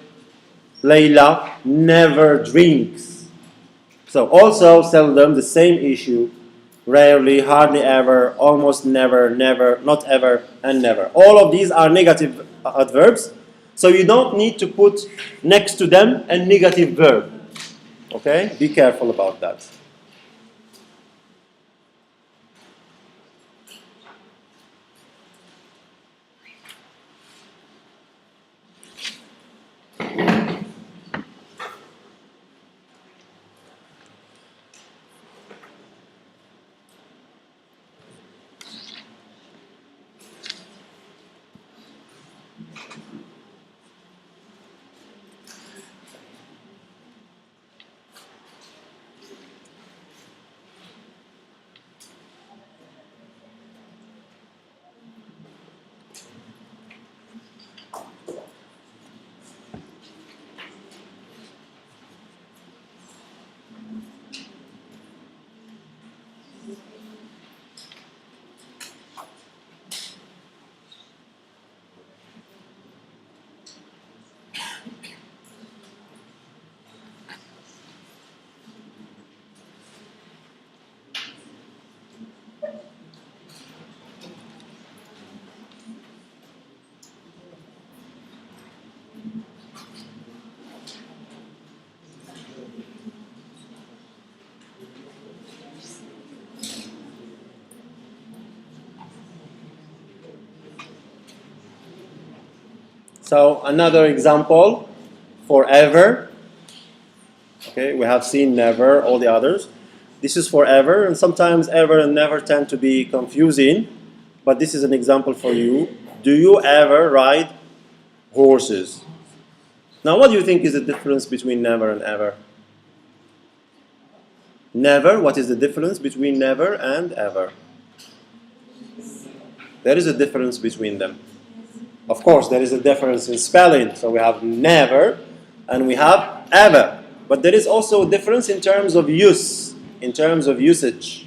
S1: Layla never drinks. So also seldom, the same issue. Rarely, hardly ever, almost never, never, not ever, and never. All of these are negative adverbs. So you don't need to put next to them a negative verb. Okay? Be careful about that. So another example for ever. Okay, we have seen never, all the others. This is for ever, and sometimes ever and never tend to be confusing, but this is an example for you. Do you ever ride horses? Now, what do you think is the difference between never and ever? Never, what is the difference between never and ever? There is a difference between them. Of course, there is a difference in spelling. So we have never and we have ever. But there is also a difference in terms of use, in terms of usage.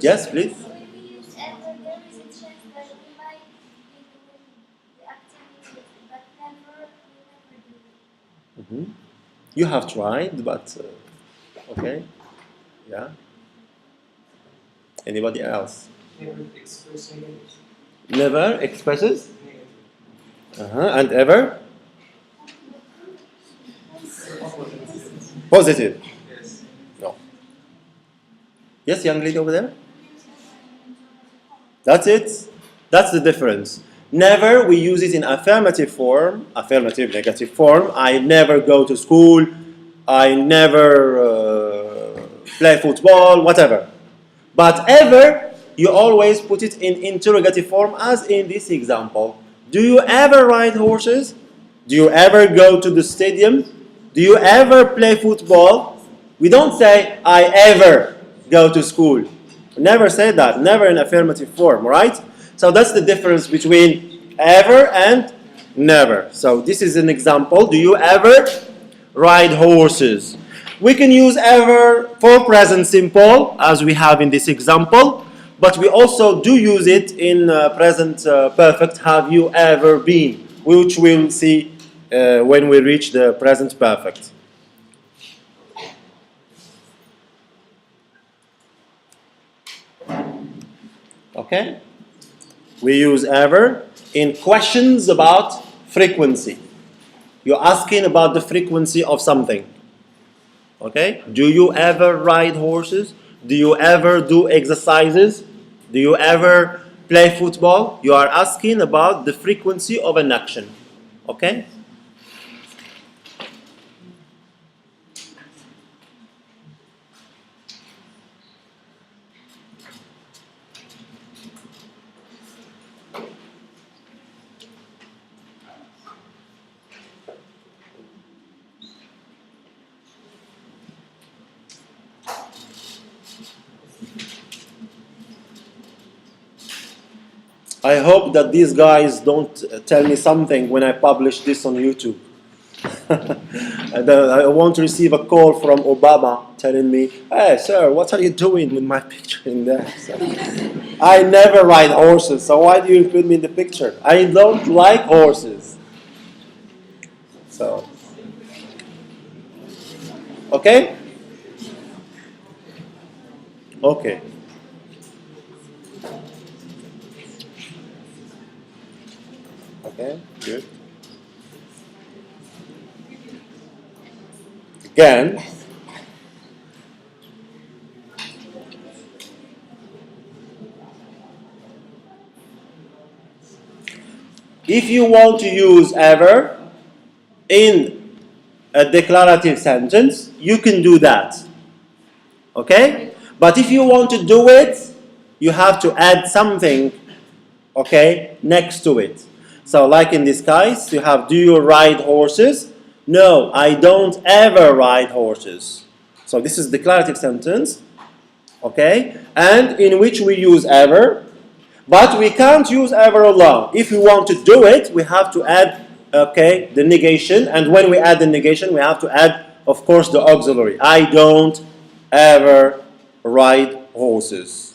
S1: Yes, please.
S4: When we use ever, there is a chance that we might be doing the activity, but never, we never do it.
S1: You have tried, but okay. Yeah. Anybody else?
S5: Never express negative.
S1: Never expresses?
S5: Negative.
S1: And ever? Positive.
S5: Yes.
S1: No. Yes, young lady over there? That's it. That's the difference. Never, we use it in affirmative form, affirmative, negative form. I never go to school. I never play football, whatever. But ever, you always put it in interrogative form, as in this example. Do you ever ride horses? Do you ever go to the stadium? Do you ever play football? We don't say, I ever go to school. Never say that. Never in affirmative form, right? So that's the difference between ever and never. So this is an example. Do you ever ride horses? We can use ever for present simple, as we have in this example. But we also do use it in present perfect. Have you ever been? Which we'll see when we reach the present perfect. Okay? We use ever in questions about frequency. You're asking about the frequency of something. Okay? Do you ever ride horses? Do you ever do exercises? Do you ever play football? You are asking about the frequency of an action. Okay? I hope that these guys don't tell me something when I publish this on YouTube. I want to receive a call from Obama telling me, hey sir, what are you doing with my picture in there? So, I never ride horses, so why do you include me in the picture? I don't like horses. So, okay? Okay. Okay, good. Again, if you want to use ever in a declarative sentence, you can do that. Okay? But if you want to do it, you have to add something, okay, next to it. So like in this case, you have, do you ride horses? No, I don't ever ride horses. So this is declarative sentence, okay, and in which we use ever, but we can't use ever alone. If we want to do it, we have to add, okay, the negation, and when we add the negation, we have to add, of course, the auxiliary. I don't ever ride horses.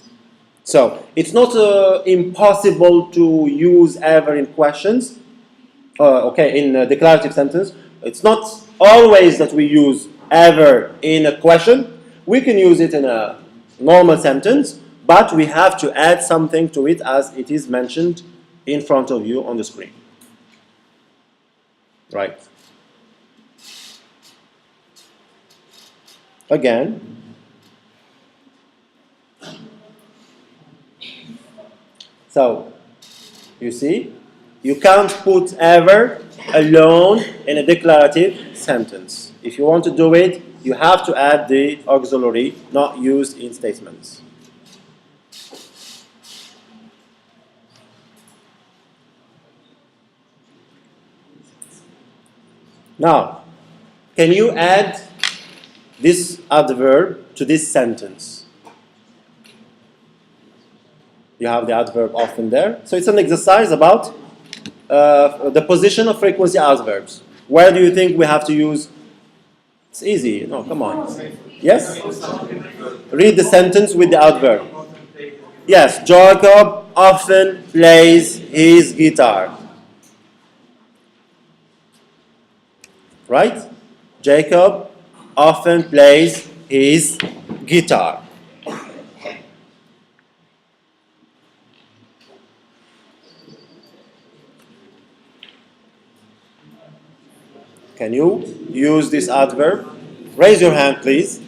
S1: So it's not impossible to use ever in questions, okay, in a declarative sentence. It's not always that we use ever in a question. We can use it in a normal sentence, but we have to add something to it as it is mentioned in front of you on the screen. Right. Again. So, you see, You can't put ever alone in a declarative sentence. If you want to do it, you have to add the auxiliary not used in statements. Now, can you add this adverb to this sentence? You have the adverb often there. So it's an exercise about the position of frequency adverbs. Where do you think we have to use? It's easy. No, come on. Yes? Read the sentence with the adverb. Yes, Jacob often plays his guitar. Right? Jacob often plays his guitar. Can you use this adverb? Raise your hand, please.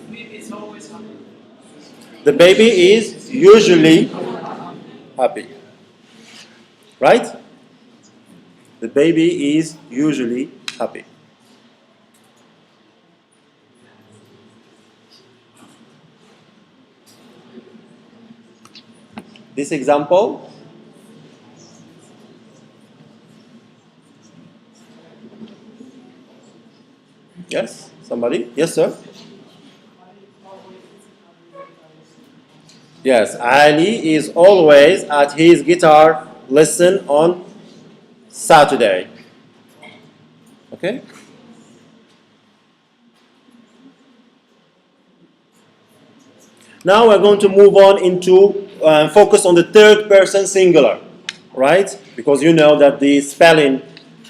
S2: It's always happy.
S1: The baby is usually happy. Right? The baby is usually happy. This example. Yes? Somebody? Yes, sir? Yes, Ali is always at his guitar lesson on Saturday. Okay? Now we're going to move on into focus on the third person singular, right? Because you know that the spelling,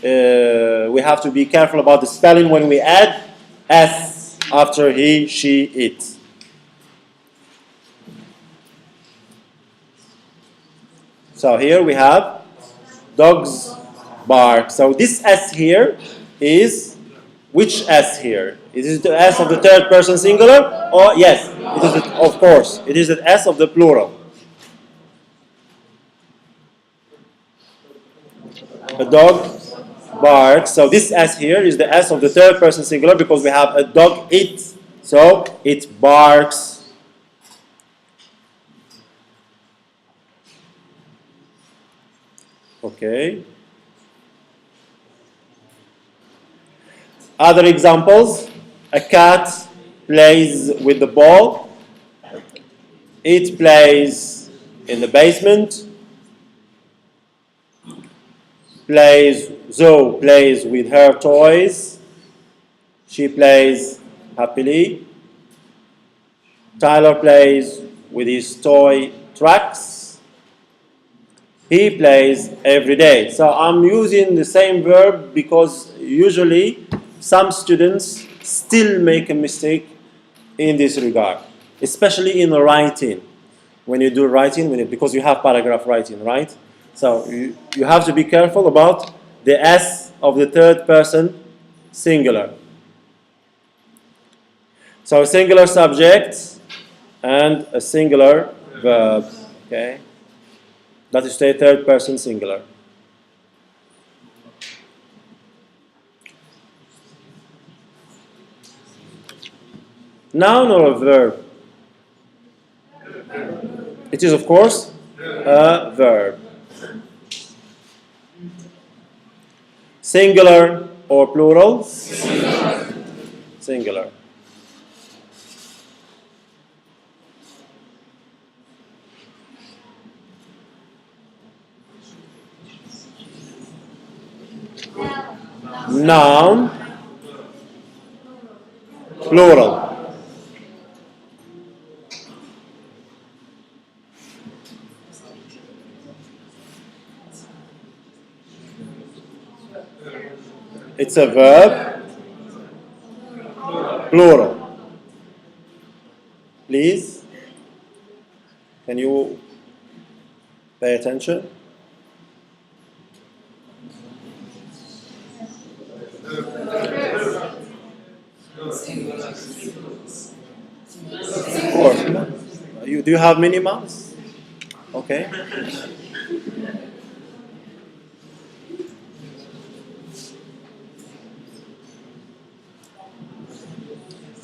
S1: we have to be careful about the spelling when we add S after he, she, it. So here we have dogs bark. So this S here is which S here? Is it the S of the third person singular? Or yes, it is the, of course. It is the S of the plural. A dog barks. So this S here is the S of the third person singular because we have a dog it. So it barks. Okay. Other examples. A cat plays with the ball. It plays in the basement. Zoe plays with her toys. She plays happily. Tyler plays with his toy trucks. He plays every day. So I'm using the same verb because usually some students still make a mistake in this regard, especially in writing. When you do writing, because you have paragraph writing, right? So you have to be careful about the S of the third person singular. So a singular subject and a singular verb. Okay? That is the third person singular. Noun or a verb? It is, of course, a verb. Singular or plural? Singular. Noun, plural. It's a verb, plural. Please, can you pay attention? Of course. Do you have minimums? Okay.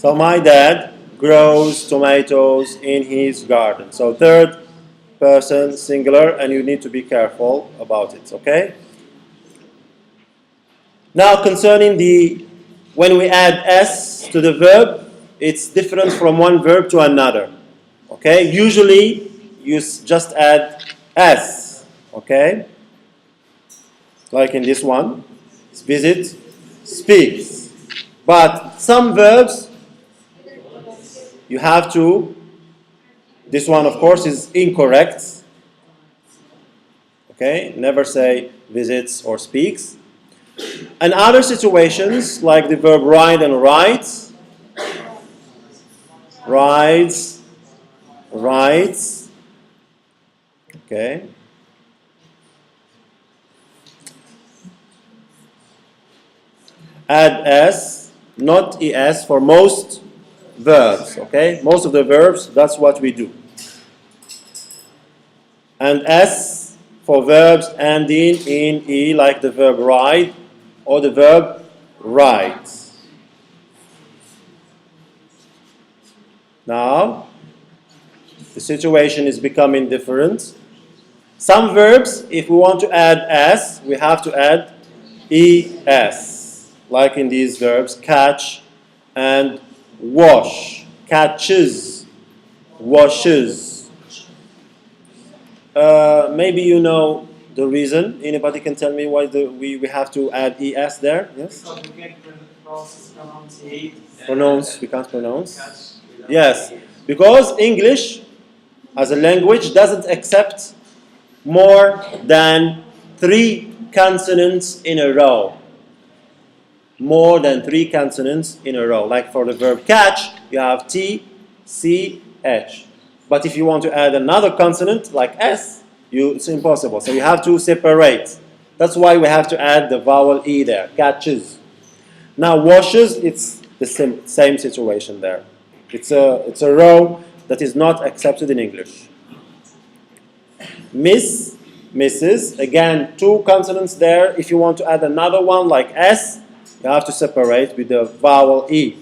S1: So my dad grows tomatoes in his garden. So third person singular, and you need to be careful about it, okay? Now concerning when we add s to the verb, it's different from one verb to another. Okay? Usually you just add s, okay? Like in this one, visit, speaks. But some verbs you have to, this one of course is incorrect. Okay? Never say visits or speaks. And other situations, like the verb ride and writes, rides, writes, okay? Add s, not es for most verbs, okay? Most of the verbs, that's what we do. And s for verbs ending in e, like the verb ride, or the verb write. Now, the situation is becoming different. Some verbs, if we want to add s, we have to add es, like in these verbs, catch and wash. Catches, washes. Maybe you know the reason. Anybody can tell me why we have to add es there? Yes?
S7: Because we can't pronunciate.
S1: Pronounce, we can't pronounce. Yes, because English as a language doesn't accept more than 3 consonants in a row. More than 3 consonants in a row. Like for the verb catch, you have T, C, H. But if you want to add another consonant like S, it's impossible. So you have to separate. That's why we have to add the vowel E there. Catches. Now washes, it's the same situation there. It's a row that is not accepted in English. Miss, misses, again 2 consonants there. If you want to add another one like S, you have to separate with the vowel E.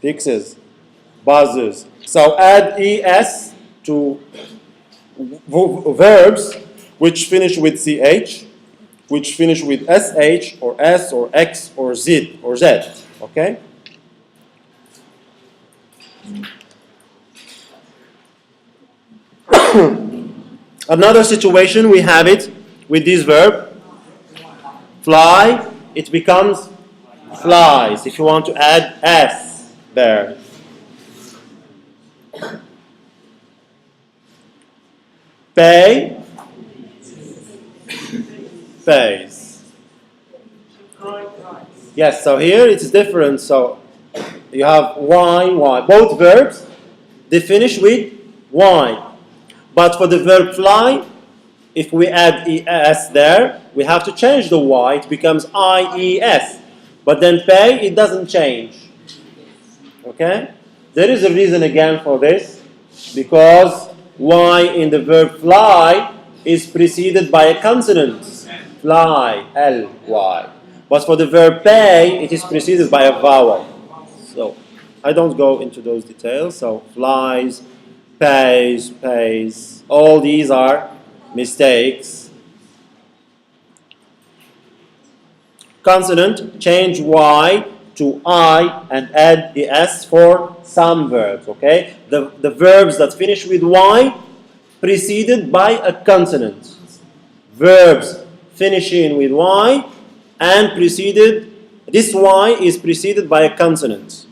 S1: Fixes, buzzes. So add es to verbs which finish with ch, which finish with sh or s or x or z or z. Okay? Another situation we have it with this verb. Fly, it becomes flies. If you want to add s there. Pay, pays. Yes, so here it's different. So you have y. Both verbs, they finish with y. But for the verb fly, if we add es there, we have to change the y. It becomes ies. But then pay, it doesn't change. Okay? There is a reason again for this. Because y in the verb fly is preceded by a consonant. Fly, L-Y. But for the verb pay, it is preceded by a vowel. So, I don't go into those details. So, flies, pays, pays. All these are mistakes. Consonant, change y to I and add the s for some verbs, okay? The verbs that finish with y preceded by a consonant. Verbs finishing with y and preceded, this y is preceded by a consonant.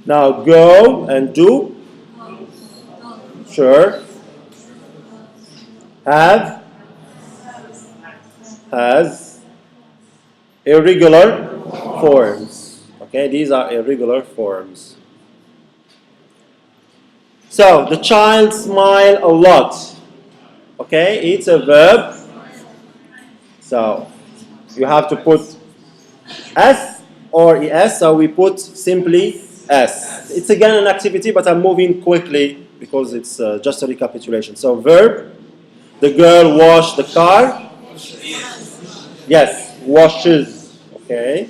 S1: Now go and do. Sure. Have. Has. Irregular forms. Okay, these are irregular forms. So, the child smiled a lot. Okay, it's a verb. So, you have to put s or es, so we put simply s. It's again an activity, but I'm moving quickly because it's just a recapitulation. So, verb, the girl washed the car. Yes, washes. Okay.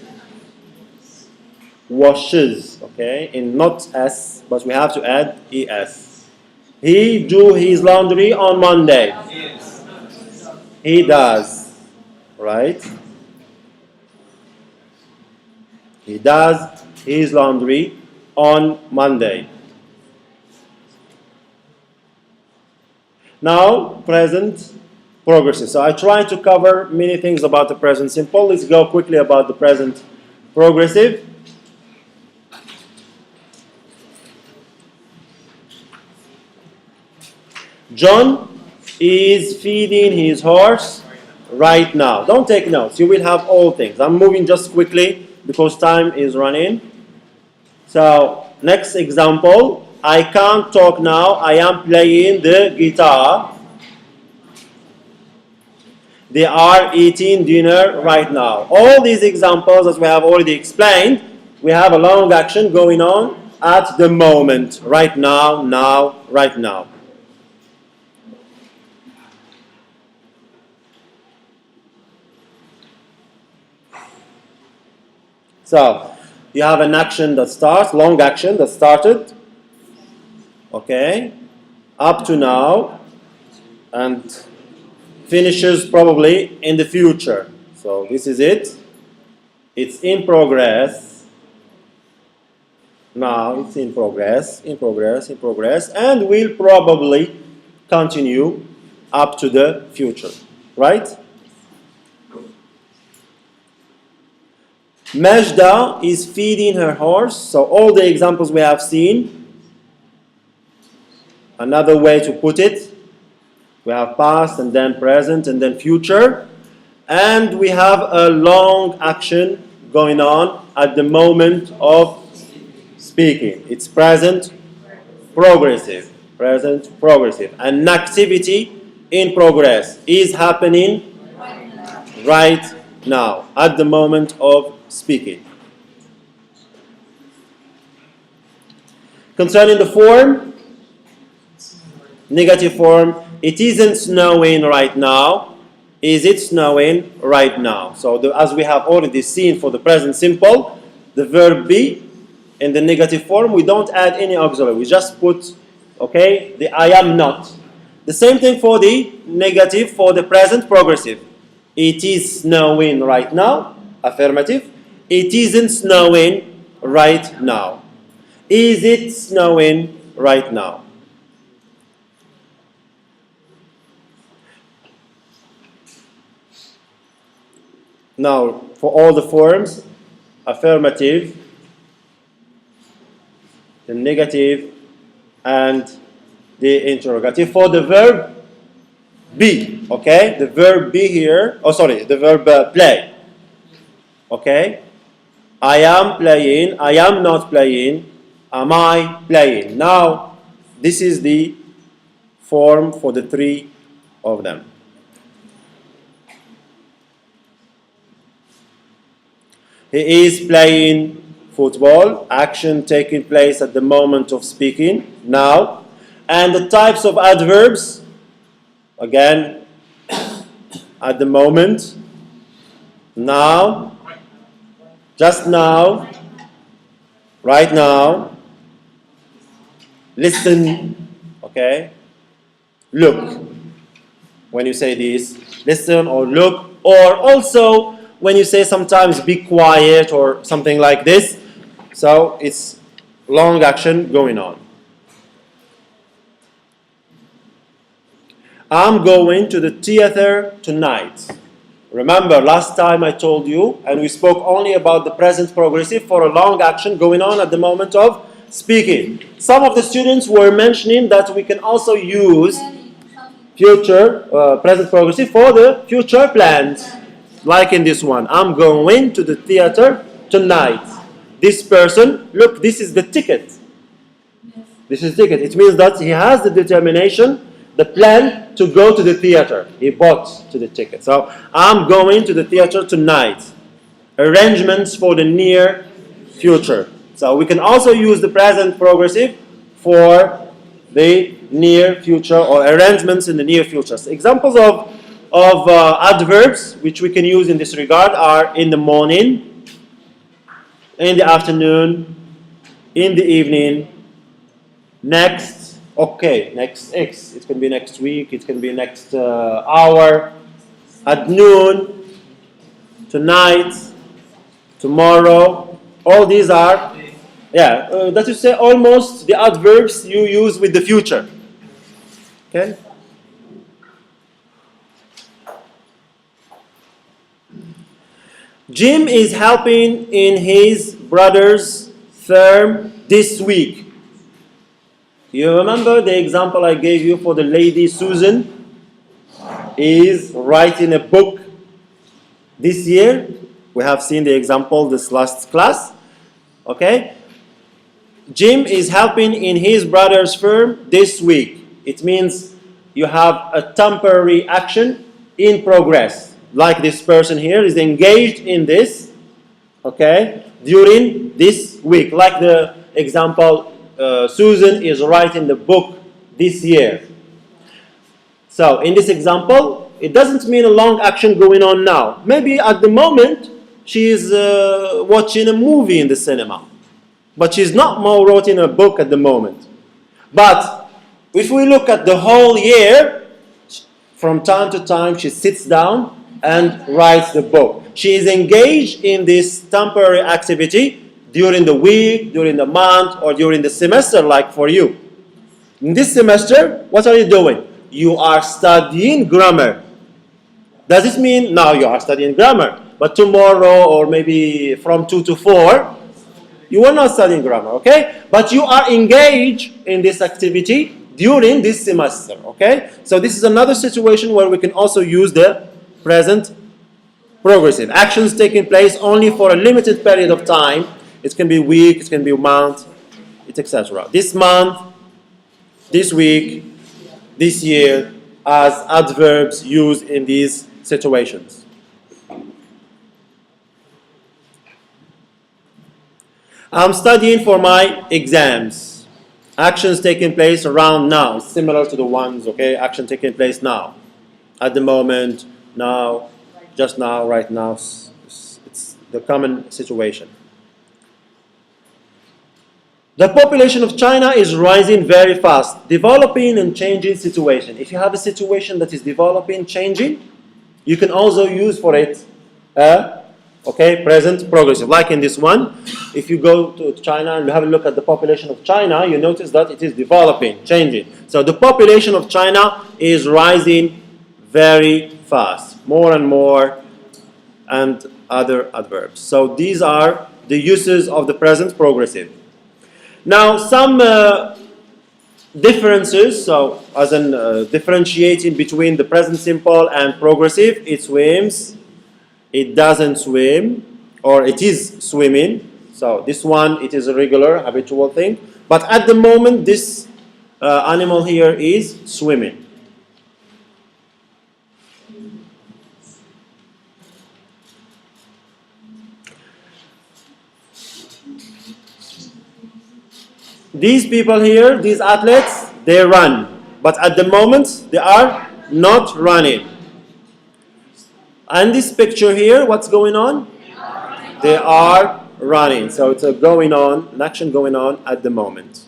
S1: Washes. Okay. In not S, but we have to add ES. He do his laundry on Monday. He does. Right? He does his laundry on Monday. Now, present progressive. So I tried to cover many things about the present simple. Let's go quickly about the present progressive. John is feeding his horse right now. Don't take notes. You will have all things. I'm moving just quickly because time is running. So, next example. I can't talk now. I am playing the guitar. They are eating dinner right now. All these examples, as we have already explained, we have a long action going on at the moment. Right now, now, right now. So, you have an action that starts, long action that started, okay, up to now, and finishes probably in the future. So, this is it. It's in progress. Now, it's in progress, and will probably continue up to the future, right? Majda is feeding her horse. So all the examples we have seen. Another way to put it, we have past and then present and then future. And we have a long action going on at the moment of speaking. It's present progressive. Present progressive. An activity in progress is happening right now at the moment of speaking. Concerning the form, negative form, it isn't snowing right now. Is it snowing right now? So as we have already seen for the present simple, the verb be in the negative form, we don't add any auxiliary. We just put, okay, the I am not. The same thing for the negative for the present progressive. It is snowing right now, affirmative. It isn't snowing right now. Is it snowing right now? Now, for all the forms, affirmative, the negative, and the interrogative. For the verb be, okay? The verb be here, the verb play, okay? I am playing, I am not playing, am I playing? Now, this is the form for the three of them. He is playing football, action taking place at the moment of speaking, now. And the types of adverbs, again, at the moment, now, just now, right now, listen, okay, look. When you say this, listen or look, or also when you say sometimes be quiet or something like this. So it's long action going on. I'm going to the theater tonight. Remember, last time I told you, and we spoke only about the present progressive for a long action going on at the moment of speaking. Some of the students were mentioning that we can also use future, present progressive for the future plans. Like in this one, I'm going to the theater tonight. This person, look, this is the ticket. This is ticket. It means that he has the determination, the plan to go to the theater. He bought to the ticket. So, I'm going to the theater tonight. Arrangements for the near future. So, we can also use the present progressive for the near future or arrangements in the near future. So examples of of adverbs which we can use in this regard are in the morning, in the afternoon, in the evening, next, okay, next X, it can be next week, it can be next hour, at noon, tonight, tomorrow. All these are, that is say almost the adverbs you use with the future. Okay? Jim is helping in his brother's firm this week. You remember the example I gave you for the lady Susan is writing a book this year. We have seen the example this last class. Okay? Jim is helping in his brother's firm this week. It means you have a temporary action in progress. Like this person here is engaged in this, okay, during this week. Like the example, Susan is writing the book this year. So in this example, it doesn't mean a long action going on now. Maybe at the moment, she is watching a movie in the cinema. But she's not more writing a book at the moment. But if we look at the whole year, from time to time, she sits down and writes the book. She is engaged in this temporary activity during the week, during the month, or during the semester, like for you. In this semester, what are you doing? You are studying grammar. Does this mean now you are studying grammar, but tomorrow or maybe from 2 to 4, you are not studying grammar, okay? But you are engaged in this activity during this semester, okay? So this is another situation where we can also use the present progressive. Actions taking place only for a limited period of time. It can be week, it can be a month, etc. This month, this week, this year, as adverbs used in these situations. I'm studying for my exams. Actions taking place around now, similar to the ones, okay? Action taking place now, at the moment, now, just now, right now. It's the common situation. The population of China is rising very fast, developing and changing situation. If you have a situation that is developing, changing, you can also use for it present progressive. Like in this one, if you go to China and you have a look at the population of China, you notice that it is developing, changing. So the population of China is rising very fast, more and more, and other adverbs. So these are the uses of the present progressive. Now some differences, so as in differentiating between the present simple and progressive, it swims, it doesn't swim, or it is swimming. So this one, it is a regular, habitual thing. But at the moment, this animal here is swimming. These people here, these athletes, they run. But at the moment, they are not running. And this picture here, what's going on? They are running. So it's a going on, an action going on at the moment.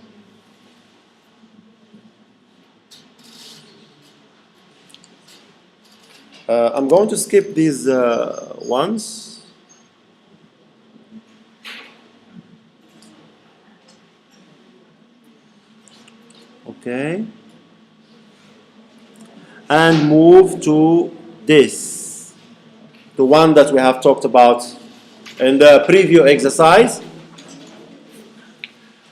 S1: I'm going to skip these ones. Okay. And move to this. The one that we have talked about in the preview exercise.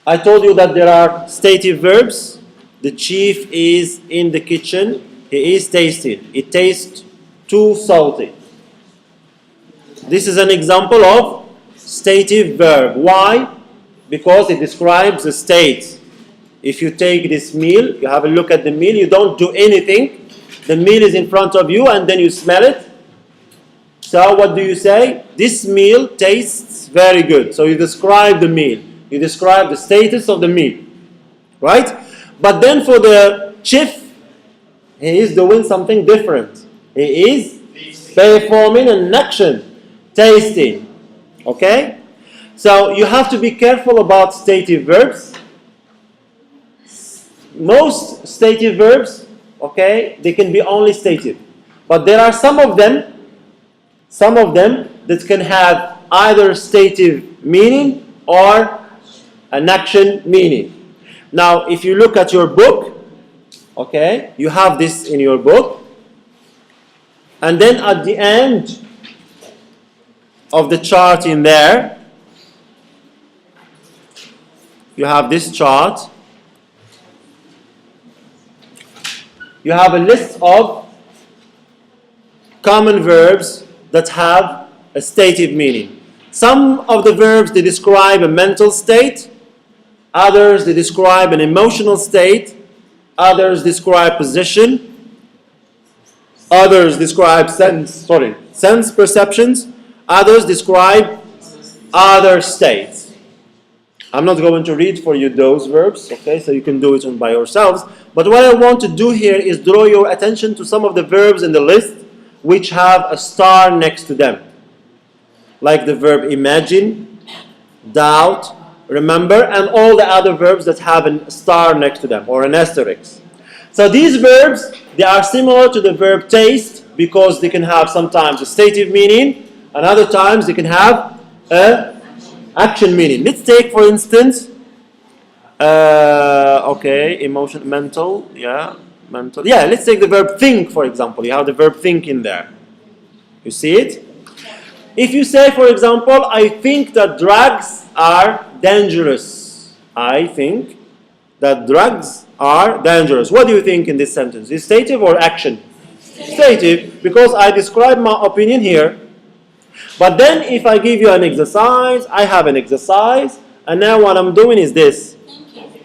S1: I told you that there are stative verbs. The chief is in the kitchen. He is tasting. It tastes too salty. This is an example of stative verb. Why? Because it describes a state. If you take this meal, you have a look at the meal, you don't do anything. The meal is in front of you and then you smell it. So what do you say? This meal tastes very good. So you describe the meal. You describe the status of the meal. Right? But then for the chef, he is doing something different. He is performing an action. Tasting. Okay? So you have to be careful about stative verbs. Most stative verbs, okay, they can be only stative. But there are some of them that can have either stative meaning or an action meaning. Now, if you look at your book, okay, you have this in your book, and then at the end of the chart in there, you have this chart. You have a list of common verbs that have a stative meaning. Some of the verbs, they describe a mental state. Others, they describe an emotional state. Others describe position. Others describe sense perceptions. Others describe other states. I'm not going to read for you those verbs, okay, so you can do it by yourselves. But what I want to do here is draw your attention to some of the verbs in the list which have a star next to them. Like the verb imagine, doubt, remember, and all the other verbs that have a star next to them, or an asterisk. So these verbs, they are similar to the verb taste because they can have sometimes a stative meaning, and other times they can have a action meaning. Let's take, for instance, emotion, mental. Yeah, let's take the verb think, for example. You have the verb think in there. You see it? If you say, for example, I think that drugs are dangerous. I think that drugs are dangerous. What do you think in this sentence? Is stative or action? Stative, because I describe my opinion here. But then if I give you an exercise, I have an exercise, and now what I'm doing is this.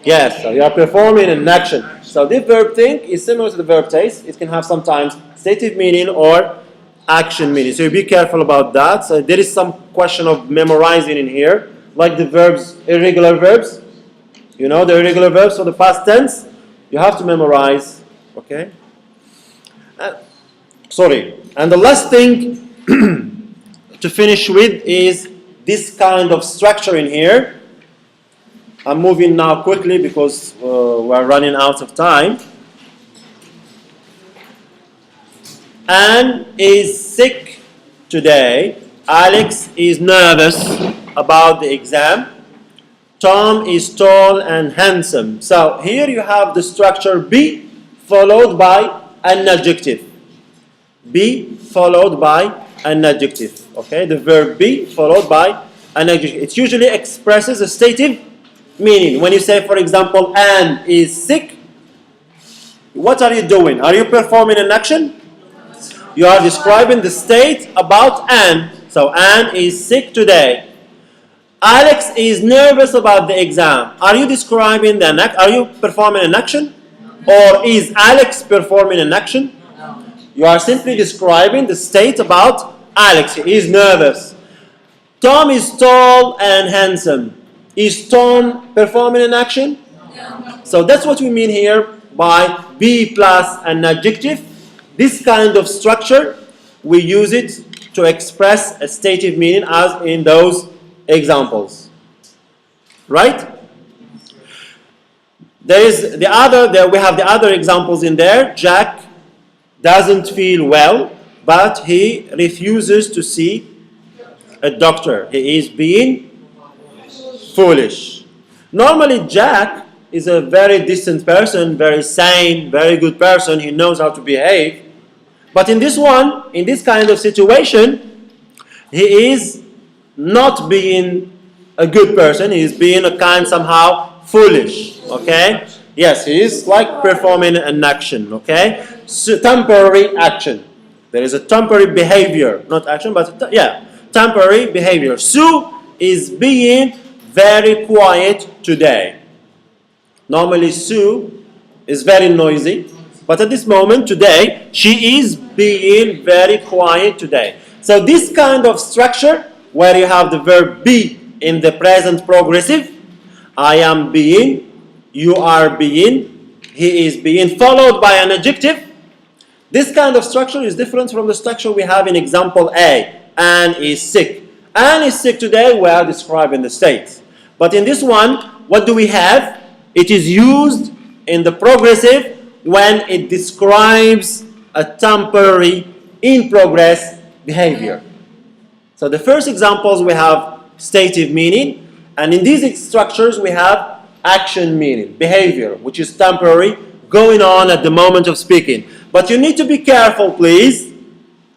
S1: Yes, so you are performing an action. So this verb think is similar to the verb taste. It can have sometimes stative meaning or action meaning. So you be careful about that. So there is some question of memorizing in here, like the verbs, irregular verbs. You know the irregular verbs for the past tense. You have to memorize. Okay. And the last thing to finish with is this kind of structure in here. I'm moving now quickly because we're running out of time. Anne is sick today. Alex is nervous about the exam. Tom is tall and handsome. So here you have the structure be followed by an adjective. Be followed by an adjective. Okay, the verb be followed by an adjective. It usually expresses a stative meaning. When you say, for example, Anne is sick, what are you doing? Are you performing an action? You are describing the state about Anne. So Anne is sick today. Alex is nervous about the exam. Are you describing the are you performing an action? Or is Alex performing an action? You are simply describing the state about Alex. He is nervous. Tom is tall and handsome. Is Tom performing an action? So that's what we mean here by be plus an adjective. This kind of structure, we use it to express a stative meaning as in those examples. Right? We have the other examples in there. Jack doesn't feel well, but he refuses to see a doctor. He is being foolish. Normally, Jack is a very decent person, very sane, very good person. He knows how to behave. But in this kind of situation, he is not being a good person. He is being a kind somehow foolish. Okay? Yes, he is like performing an action. Okay? So, temporary action. There is a temporary behavior, not action, but temporary behavior. Sue is being very quiet today. Normally Sue is very noisy, but at this moment today, she is being very quiet today. So this kind of structure, where you have the verb be in the present progressive, I am being, you are being, he is being, followed by an adjective. This kind of structure is different from the structure we have in example A. Anne is sick. Anne is sick today, we are describing the state. But in this one, what do we have? It is used in the progressive when it describes a temporary, in progress behavior. So the first examples we have stative meaning, and in these structures we have action meaning, behavior, which is temporary, going on at the moment of speaking. But you need to be careful, please.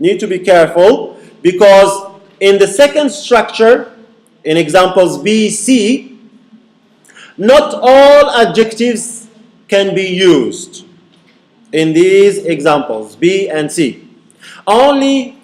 S1: Need to be careful, because in the second structure, in examples B, C, not all adjectives can be used in these examples, B and C. Only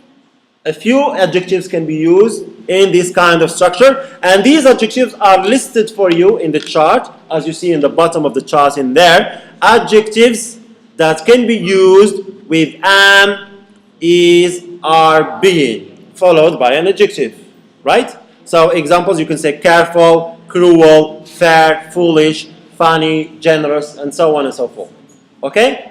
S1: a few adjectives can be used in this kind of structure, and these adjectives are listed for you in the chart, as you see in the bottom of the chart in there. Adjectives that can be used with am, is, are, being, followed by an adjective, right? So examples, you can say careful, cruel, fair, foolish, funny, generous, and so on and so forth. Okay?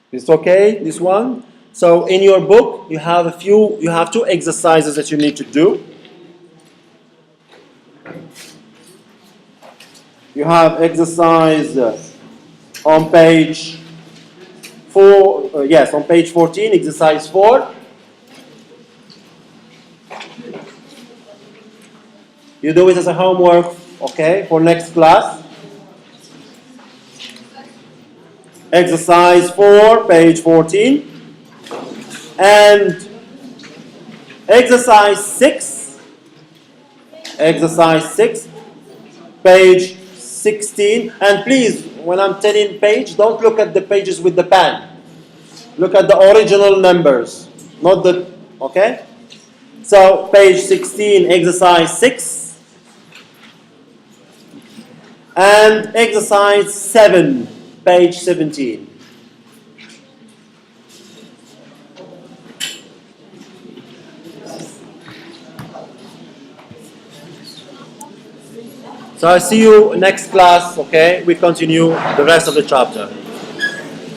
S1: It's okay, this one? So in your book, you have two exercises that you need to do. You have exercise on page 4, on page 14, exercise 4. You do it as a homework, okay, for next class. Exercise 4, page 14. And exercise 6, page 16. And please, when I'm telling page, don't look at the pages with the pen. Look at the original numbers, not the, okay? So, page 16, exercise 6. And exercise 7, page 17. So I see you next class, okay? We continue the rest of the chapter.